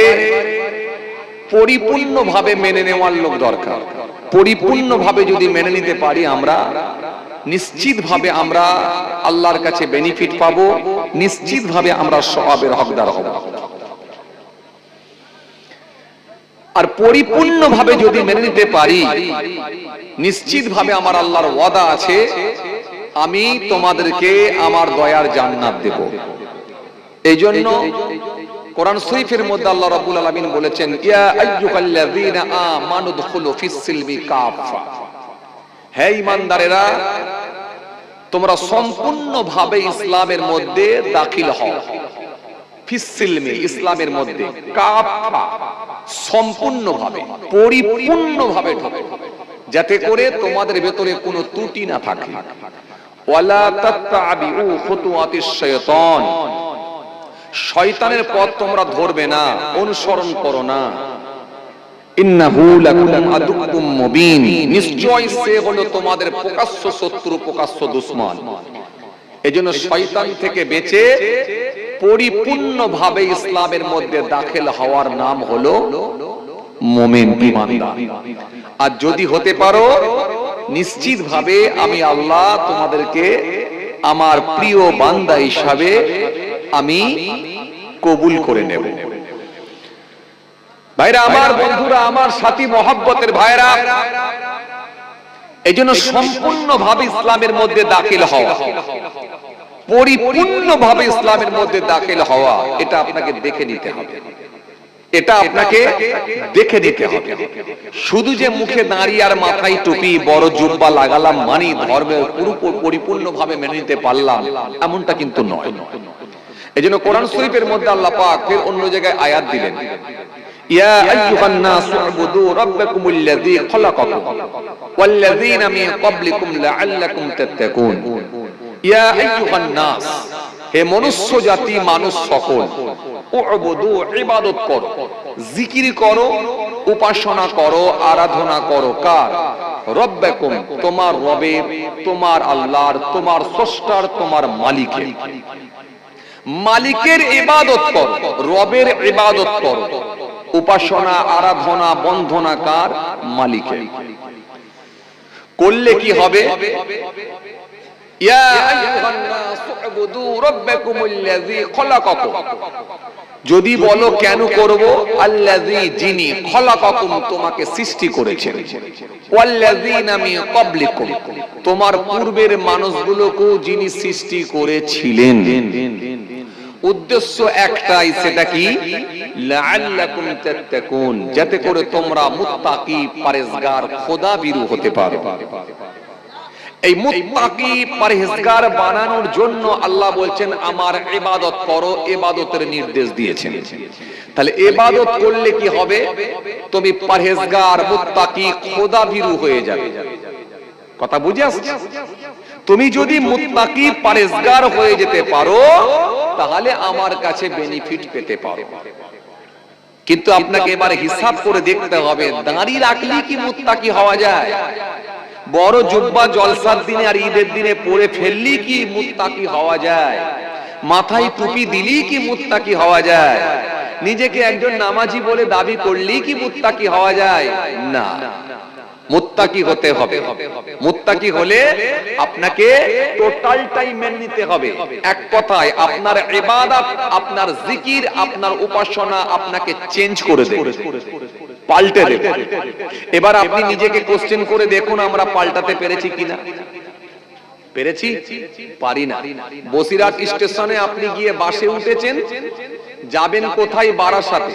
Speaker 1: পরিপূর্ণভাবে মেনে নেওয়ার লোক দরকার। পরিপূর্ণভাবে যদি মেনে নিতে পারি আমরা, নিশ্চিতভাবে আমরা আল্লাহর কাছে বেনিফিট পাবো, নিশ্চিতভাবে আমরা সওয়াবের হকদার হব। আর পরিপূর্ণভাবে যদি মেনে নিতে পারি, নিশ্চিতভাবে আমার আল্লাহর ওয়াদা আছে, আমি তোমাদেরকে আমার দয়ার জান্নাত দেব। এই জন্য কোরআন শরীফের মধ্যে আল্লাহ রাব্বুল আলামিন বলেছেন, ইয়া আইয়ুহাল্লাযীনা আমানু দুখুলু ফিস সিলমি কাফা, হে ঈমানদারেরা তোমরা সম্পূর্ণভাবে ইসলামের মধ্যে দাখিল হও। ফিস সিলমি, ইসলামের মধ্যে, কাফা, সম্পূর্ণভাবে, পরিপূর্ণভাবে ঢোকো, যাতে করে তোমাদের ভেতরে কোনো ত্রুটি না থাকে। ওয়ালা তাত্তাবিউ খুতুওয়াতিশ শাইতান, শয়তানের পথ তোমরা ধরবে না, অনুসরণ করো না। ইন্নাহু লাকুম আদুউম মুবিন, নিশ্চয় সে হলো তোমাদের প্রকাশ্য শত্রু, প্রকাশ্য দুশমন। এজন্য শয়তান থেকে বেঁচে পরিপূর্ণভাবে ইসলামের মধ্যে দাখিল হওয়ার নাম হলো মুমিন, ঈমানদার। আর যদি হতে পারো, নিশ্চিতভাবে আমি আল্লাহ তোমাদেরকে আমার প্রিয় বান্দা হিসাবে আমি কবুল করে নেব। ভাইরা আমার, বন্ধুরা আমার, সাথী মহব্বতের ভাইরা, এজন্য সম্পূর্ণভাবে ইসলামের মধ্যে দাখিল হওয়া, পরিপূর্ণভাবে ইসলামের মধ্যে দাখিল হওয়া, এটা আপনাকে দেখে নিতে হবে, এটা আপনাকে দেখে নিতে হবে। শুধু যে মুখে দাঁড়িয়ে আর মাথায় টুপি, বড় জুব্বা লাগালাম মানে ধর্মের পরিপূর্ণভাবে মেনে নিতে পারলাম, এমনটা কিন্তু নয়। এজন্য কোরআন শরীফের মধ্যে আল্লাহ পাক ফের অন্য জায়গায় আয়াত দিলেন, ইয়া আইয়ুহান নাসু উবুদু রাব্বাকুমুল্লাযী খালাকাকুম ওয়াল্লাযীনা মিন ক্বাবলিকুম লাআল্লাকুম তাত্তাকুন। ইয়া আইয়ুহান নাস, হে মনুষ্য জাতি, মানুষ সকল, উবুদু, ইবাদত করো, জিকির করো, উপাসনা করো, আরাধনা করো, কার? রব্বাকুম, তোমার রবের, তোমার আল্লাহর, তোমার স্রষ্টার, তোমার মালিকের। মালিকের ইবাদত করো, রবের ইবাদত করো, উপাসনা, আরাধনা, বন্ধনা কার? মালিকের। করলে কি হবে? ইয়া আইয়ুহান নাসু উবুদু রাব্বাকুমুল্লাযী খালাকাকুম, যদি বলো কেন করব? আল্লাযী, যিনি, খালাকাকুম, তোমাকে সৃষ্টি করেছেন, ওয়াল্লাযীনা মিন ক্বাবলিকুম, তোমার পূর্বের মানুষগুলোকেও যিনি সৃষ্টি করেছিলেন। উদ্দেশ্য একটাই, সেটা কি? লাআল্লাকুম তাত্তাকুন, যাতে করে তোমরা মুত্তাকি, পরহেজগার, খোদাভীরু হতে পারো। এই মুত্তাকি, পরহেজগার বানানোর জন্য আল্লাহ বলছেন আমার ইবাদত করো, ইবাদতের নির্দেশ দিয়েছেন। তাহলে ইবাদত করলে কি হবে? তুমি পরহেজগার, মুত্তাকি, খোদাভীরু হয়ে যাবে। কথা বুঝে আসছে? তুমি যদি মুত্তাকি, পরহেজগার হয়ে যেতে পারো, তাহলে আমার কাছে বেনিফিট পেতে পারো। কিন্তু আপনাকে এবারে হিসাব করে দেখতে হবে, দাঁড়ি রাখলে কি মুত্তাকি হওয়া যায়? বড় জুব্বা জলসার দিনে আর ঈদের দিনে পরে ফেললি কি মুত্তাকি হওয়া যায়? মাথায় টুপি দিলি কি মুত্তাকি হওয়া যায়? নিজেকে একজন নামাজি বলে দাবি করলি কি মুত্তাকি হওয়া যায়? না, মুত্তাকি হতে হবে। মুত্তাকি হলে আপনাকে টোটালটাই মেনে নিতে হবে। এক কথায় আপনার ইবাদত, আপনার জিকির, আপনার উপাসনা আপনাকে চেঞ্জ করে দেবে, পাল্টে দেবে। এবার আপনি নিজেকে কোশ্চেন করে দেখুন, আমরা পাল্টাতে পেরেছি কিনা? পেরেছি? পারি না। বসিরহাট স্টেশনে আপনি গিয়ে বাসে উঠেছেন, যাবেন কোথায়? বারাসাতে।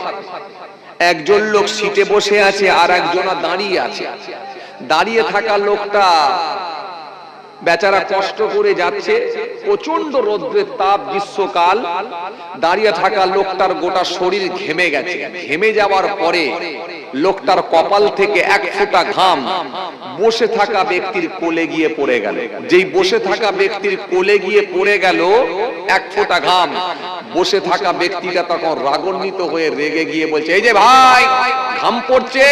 Speaker 1: একজন লোক সিটে বসে আছে আর একজন দাঁড়িয়ে আছে। দাঁড়িয়ে থাকা লোকটা বেচারা কষ্ট করে যাচ্ছে, প্রচন্ড রোদ্রের তাপ, গ্রীষ্মকাল। দাঁড়িয়ে থাকা লোকটার গোটা শরীর ঘেমে গেছে। ঘেমে যাওয়ার পরে লোকটার কপাল থেকে এক ফোঁটা ঘাম বসে থাকা ব্যক্তির কোলে গিয়ে পড়ে গেল। যেই বসে থাকা ব্যক্তির কোলে গিয়ে পড়ে গেল এক ফোঁটা ঘাম, বসে থাকা ব্যক্তিটা তখন রাগান্বিত হয়ে রেগে গিয়ে বলছে, এই যে ভাই, ঘাম পড়ছে।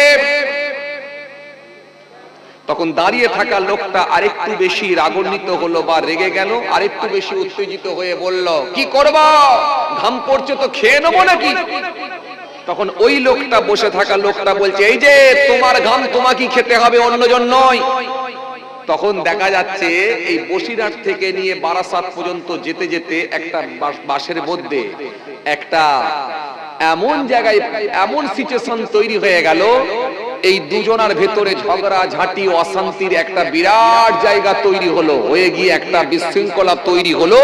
Speaker 1: তখন দাঁড়িয়ে থাকা লোকটা আরেকটু বেশি রাগান্বিত হলো বা রেগে গেল, আরেকটু বেশি উত্তেজিত হয়ে বলল, কি করব? ঘাম পড়ছে তো খেয়ে নেবো নাকি? তখন ওই লোকটা, বসে থাকা লোকটা বলছে, এই যে তোমার ঘাম তোমাকে খেতে হবে, অন্যজন নয়। তখন দেখা যাচ্ছে এই বসিরহাট থেকে নিয়ে বারাসাত পর্যন্ত যেতে যেতে একটা বাসের মধ্যে একটা এমন জায়গায় এমন সিচুয়েশন তৈরি হয়ে গেল, এই দুজনের ভেতরে ঝগড়া ঝাঁটি অশান্তির একটা বিরাট জায়গা তৈরি হলো, হয়ে গিয়ে একটা বিশৃঙ্খলা তৈরি হলো,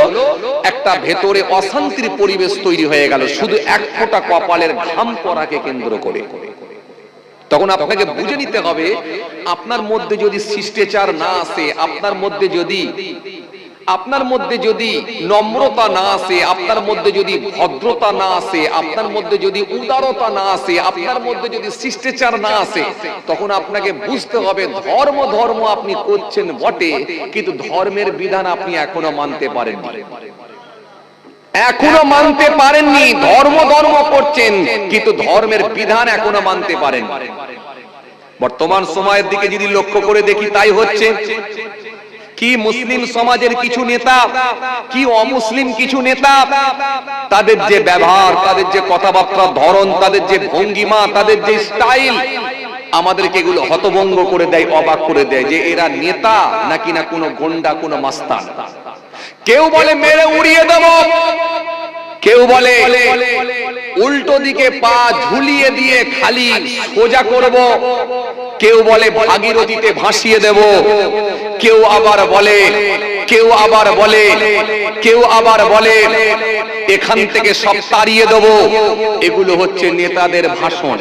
Speaker 1: একটা ভেতরে অশান্তির পরিবেশ তৈরি হয়ে গেল, শুধু এক ফোঁটা কপালের ঘাম পড়াকে কেন্দ্র করে। তখন আপনাকে বুঝে নিতে হবে, আপনার মধ্যে যদি শিষ্টাচার না আসে, আপনার মধ্যে যদি নম্রতা না আসে, আপনার মধ্যে যদি ভদ্রতা না আসে, আপনার মধ্যে যদি উদারতা না আসে, আপনার মধ্যে যদি শিষ্টাচার না আসে, তখন আপনাকে বুঝতে হবে ধর্ম আপনি করছেন বটে, কিন্তু ধর্মের বিধান আপনি এখনো মানতে পারেননি। ধর্ম করছেন কিন্তু ধর্মের বিধান এখনো মানতে পারেন। বর্তমান সময়ের দিকে যদি লক্ষ্য করে দেখি, তাই হচ্ছে। কি মুসলিম সমাজের কিছু নেতা, কি অমুসলিম কিছু নেতা, তাদের যে ব্যবহার, তাদের যে কথাবার্তার ধরন, তাদের যে ভঙ্গিমা, তাদের যে স্টাইল, আমাদেরকে এগুলো হতভম্ব করে দেয়, অবাক করে দেয় যে এরা নেতা নাকি না কোনো গন্ডা, কোনো মাস্তান। কেউ বলে মেরে উড়িয়ে দেব, কেউ বলে উল্টো দিকে পা ঝুলিয়ে দিয়ে খালি সোজা করব, কেউ বলে ভাগীরথীতে ভাসিয়ে দেব, কেউ আবার বলে এখান থেকে সব তাড়িয়ে দেব। এগুলো হচ্ছে নেতাদের ভাষণ।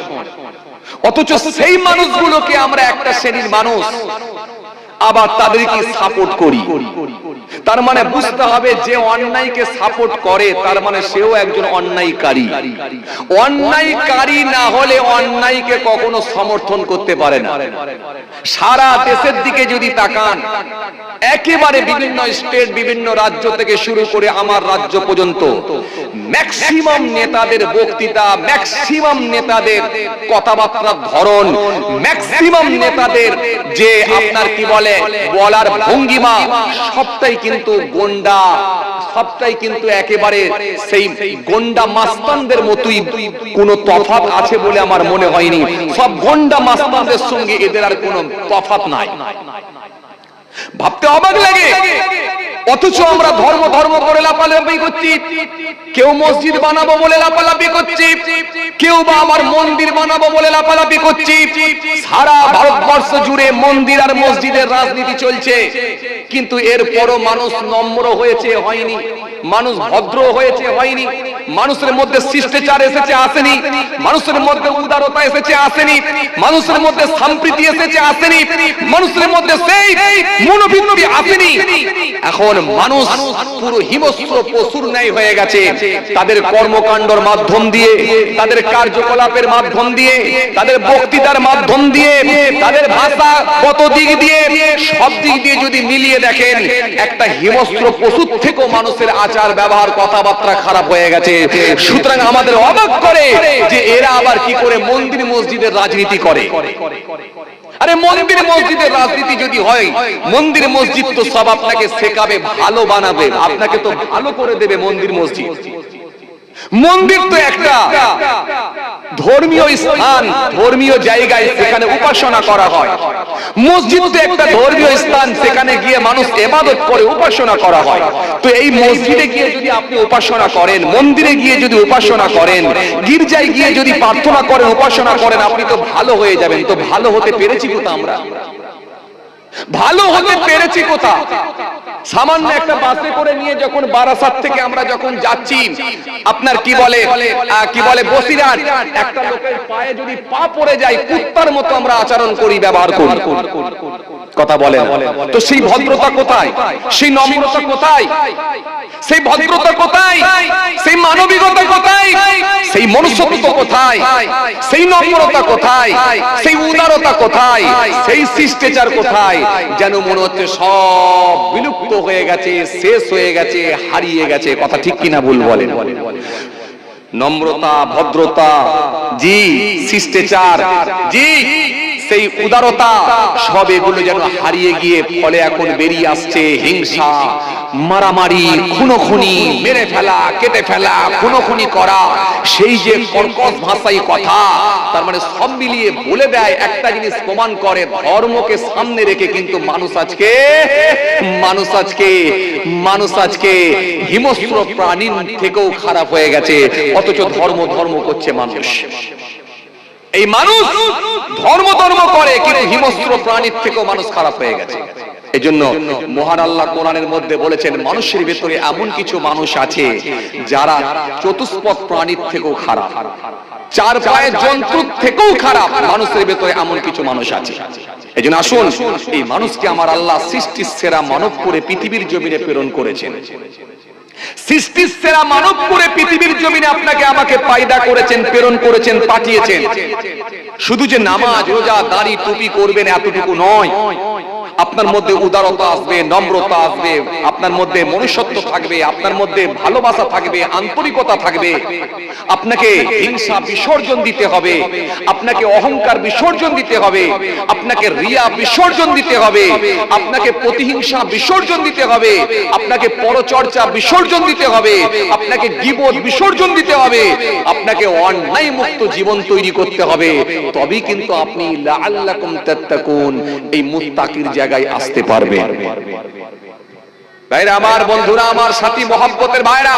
Speaker 1: অথচ সেই মানুষগুলোকে আমরা একটা শ্রেণীর মানুষ আবার তাদেরকে সাপোর্ট করি। তার মানে বুঝতে হবে, যে অন্যায়কে সাপোর্ট করে তার মানে সেও একজন অন্যায়কারী। অন্যায়কারী না হলে অন্যায়কে কখনো সমর্থন করতে পারে না। সারা দেশের দিকে যদি তাকান, একেবারে বিভিন্ন স্টেট, বিভিন্ন রাজ্য থেকে শুরু করে আমার রাজ্য পর্যন্ত ম্যাক্সিমাম নেতাদের বক্তৃতা, ম্যাক্সিমাম নেতাদের কথাবার্তার ধরন, ম্যাক্সিমাম নেতাদের যে আপনার কি বলে বলার ভঙ্গিমা, সবটাই কিন্তু গন্ডা, সবটাই কিন্তু একেবারে সেই গন্ডা মাস্তানদের মতোই। কোনো তফাৎ আছে বলে আমার মনে হয়নি। সব গন্ডা মাস্তানদের সঙ্গে এদের আর কোনো তফাৎ নাই। ভাবতে অবাক লাগে। অথচ আমরা ধর্ম করে লাফালাফি করছি। কেউ মসজিদ বানাবো বলে লাফালাফি করছি, কেউ বা আমার মন্দির বানাবো বলে লাফালাফি করছি। সারা ভারতবর্ষ জুড়ে মন্দির আর মসজিদের রাজনীতি চলছে, কিন্তু এরপরও মানুষ নম্র হয়েছে হয়নি, মানুষ ভদ্র হয়েছে হয়নি, মানুষের মধ্যে শিষ্টাচার এসেছে আসেনি, মানুষের মধ্যে উদারতা এসেছে আসেনি, মানুষের মধ্যে সম্প্রীতি এসেছে আসেনি, মানুষের মধ্যে সেই মনোবৃত্তি আসেনি। এখন মানুষ পুরো হিংস্র পশুর ন্যায় হয়ে গেছে। তাদের কর্মকাণ্ডের মাধ্যম দিয়ে, তাদের কার্যকলাপের মাধ্যম দিয়ে, তাদের বক্তৃতার মাধ্যম দিয়ে, তাদের ভাষাগত দিক দিয়ে, সব দিক দিয়ে যদি মিলিয়ে দেখেন, একটা হিংস্র পশুর থেকেও মানুষের আচার ব্যবহার কথাবার্তা খারাপ হয়ে গেছে। সুতরাং আমাদের অবাক করে যে এরা আবার কি করে মন্দির মসজিদের রাজনীতি করে। আরে মন্দির মসজিদের রাজনীতি যদি হয়, মন্দির মসজিদ তো সব আপনাকে শেখাবে, ভালো বানাবে, আপনাকে তো ভালো করে দেবে মন্দির মসজিদ। মন্দির তো একটা ধর্মীয় স্থান, ধর্মীয় জায়গায়, সেখানে উপাসনা করা হয়। মসজিদ তো একটা ধর্মীয় স্থান, সেখানে গিয়ে মানুষ ইবাদত করে, উপাসনা করা হয়। তো এই মসজিদে গিয়ে যদি আপনি উপাসনা করেন, মন্দিরে গিয়ে যদি উপাসনা করেন, গির্জায় গিয়ে যদি প্রার্থনা করেন, উপাসনা করেন, আপনি তো ভালো হয়ে যাবেন। তো ভালো হতে পেরেছি কোথা আমরা? ভালো হতে পেরেছি কোথা? সামান্য একটা বাসে করে নিয়ে যখন বারাসাত থেকে আমরা যখন যাচ্ছি, আপনার কি বলে বসিরহাট, একটা লোকের পায়ে যদি পা পড়ে যায়, কুত্তার মতো আমরা আচরণ করি, ব্যবহার করি, কথা বলেন। তো সেই ভদ্রতা কোথায়? সেই নম্রতা কোথায়? সেই ভদ্রতা কোথায়? সেই মানবিকতা কোথায়? সেই মনুষ্যত্ব কোথায়? সেই নম্রতা কোথায়? সেই উদারতা কোথায়? সেই শিষ্টাচার কোথায়? যেন মনে হচ্ছে সব বিলুপ্ত হয়ে গেছে, শেষ হয়ে গেছে, হারিয়ে গেছে। কথা ঠিক কিনা ভুল বলেন? নম্রতা, ভদ্রতা, জি, শিষ্টাচার, জি, সেই উদারতা সব এগুলো যেন হারিয়ে গিয়ে ফলে এখন বেরিয়ে আসছে হিংসা, মারামারি, খুনোখুনি, মেরে ফেলা, কেটে ফেলা, খুনোখুনি করা, সেই যে কর্কশ ভাষায় কথা, তার মানে সব মিলিয়ে বলে দেয় একটা জিনিস, প্রমাণ করে ধর্মকে সামনে রেখে কিন্তু মানুষ আজকে হিংস্র প্রাণীর থেকেও খারাপ হয়ে গেছে। অথচ ধর্ম করছে মানুষ। এই মানুষ ধর্ম করে কিন্তু হিংস্র প্রাণীর থেকেও মানুষ খারাপ হয়ে গেছে। এজন্য মহান আল্লাহ কোরআনের মধ্যে বলেছেন, মানুষের ভেতরে এমন কিছু মানুষ আছে যারা চতুষ্পদ প্রাণীর থেকেও খারাপ, চার পায়ের জন্তুর থেকেও খারাপ। মানুষের ভেতরে এমন কিছু মানুষ আছে। এজন্য আসুন, এই মানুষকে আমার আল্লাহ সৃষ্টির সেরা মানব করে পৃথিবীর জমিনে প্রেরণ করেছেন। সৃষ্টির সেরা মানব করে পৃথিবীর জমিনে আপনাকে আমাকে পয়দা করেছেন, প্রেরণ করেছেন, পাঠিয়েছেন। শুধু যে নামাজ, রোজা, দাড়ি, টুপি করবেন এতটুকু নয়, আপনার মধ্যে উদারতা আসবে, নম্রতা আসবে, আপনার মধ্যে মনুষ্যত্ব থাকবে, আপনার মধ্যে ভালোবাসা থাকবে, আন্তরিকতা থাকবে। আপনাকে হিংসা বিসর্জন দিতে হবে, আপনাকে অহংকার বিসর্জন দিতে হবে, আপনাকে রিয়া বিসর্জন দিতে হবে, আপনাকে প্রতিহিংসা বিসর্জন দিতে হবে, আপনাকে পরচর্চা বিসর্জন দিতে হবে, আপনাকে গীবত বিসর্জন দিতে হবে, আপনাকে অন্যায় মুক্ত জীবন তৈরি করতে হবে। তবেই কিন্তু আপনি লাআল্লাকুম তাত্তাকুন এই মুত্তাকির জায়গায় আসতে পারবেন। ভাইরা আমার, বন্ধুরা আমার, সাথী মহব্বতের ভাইরা,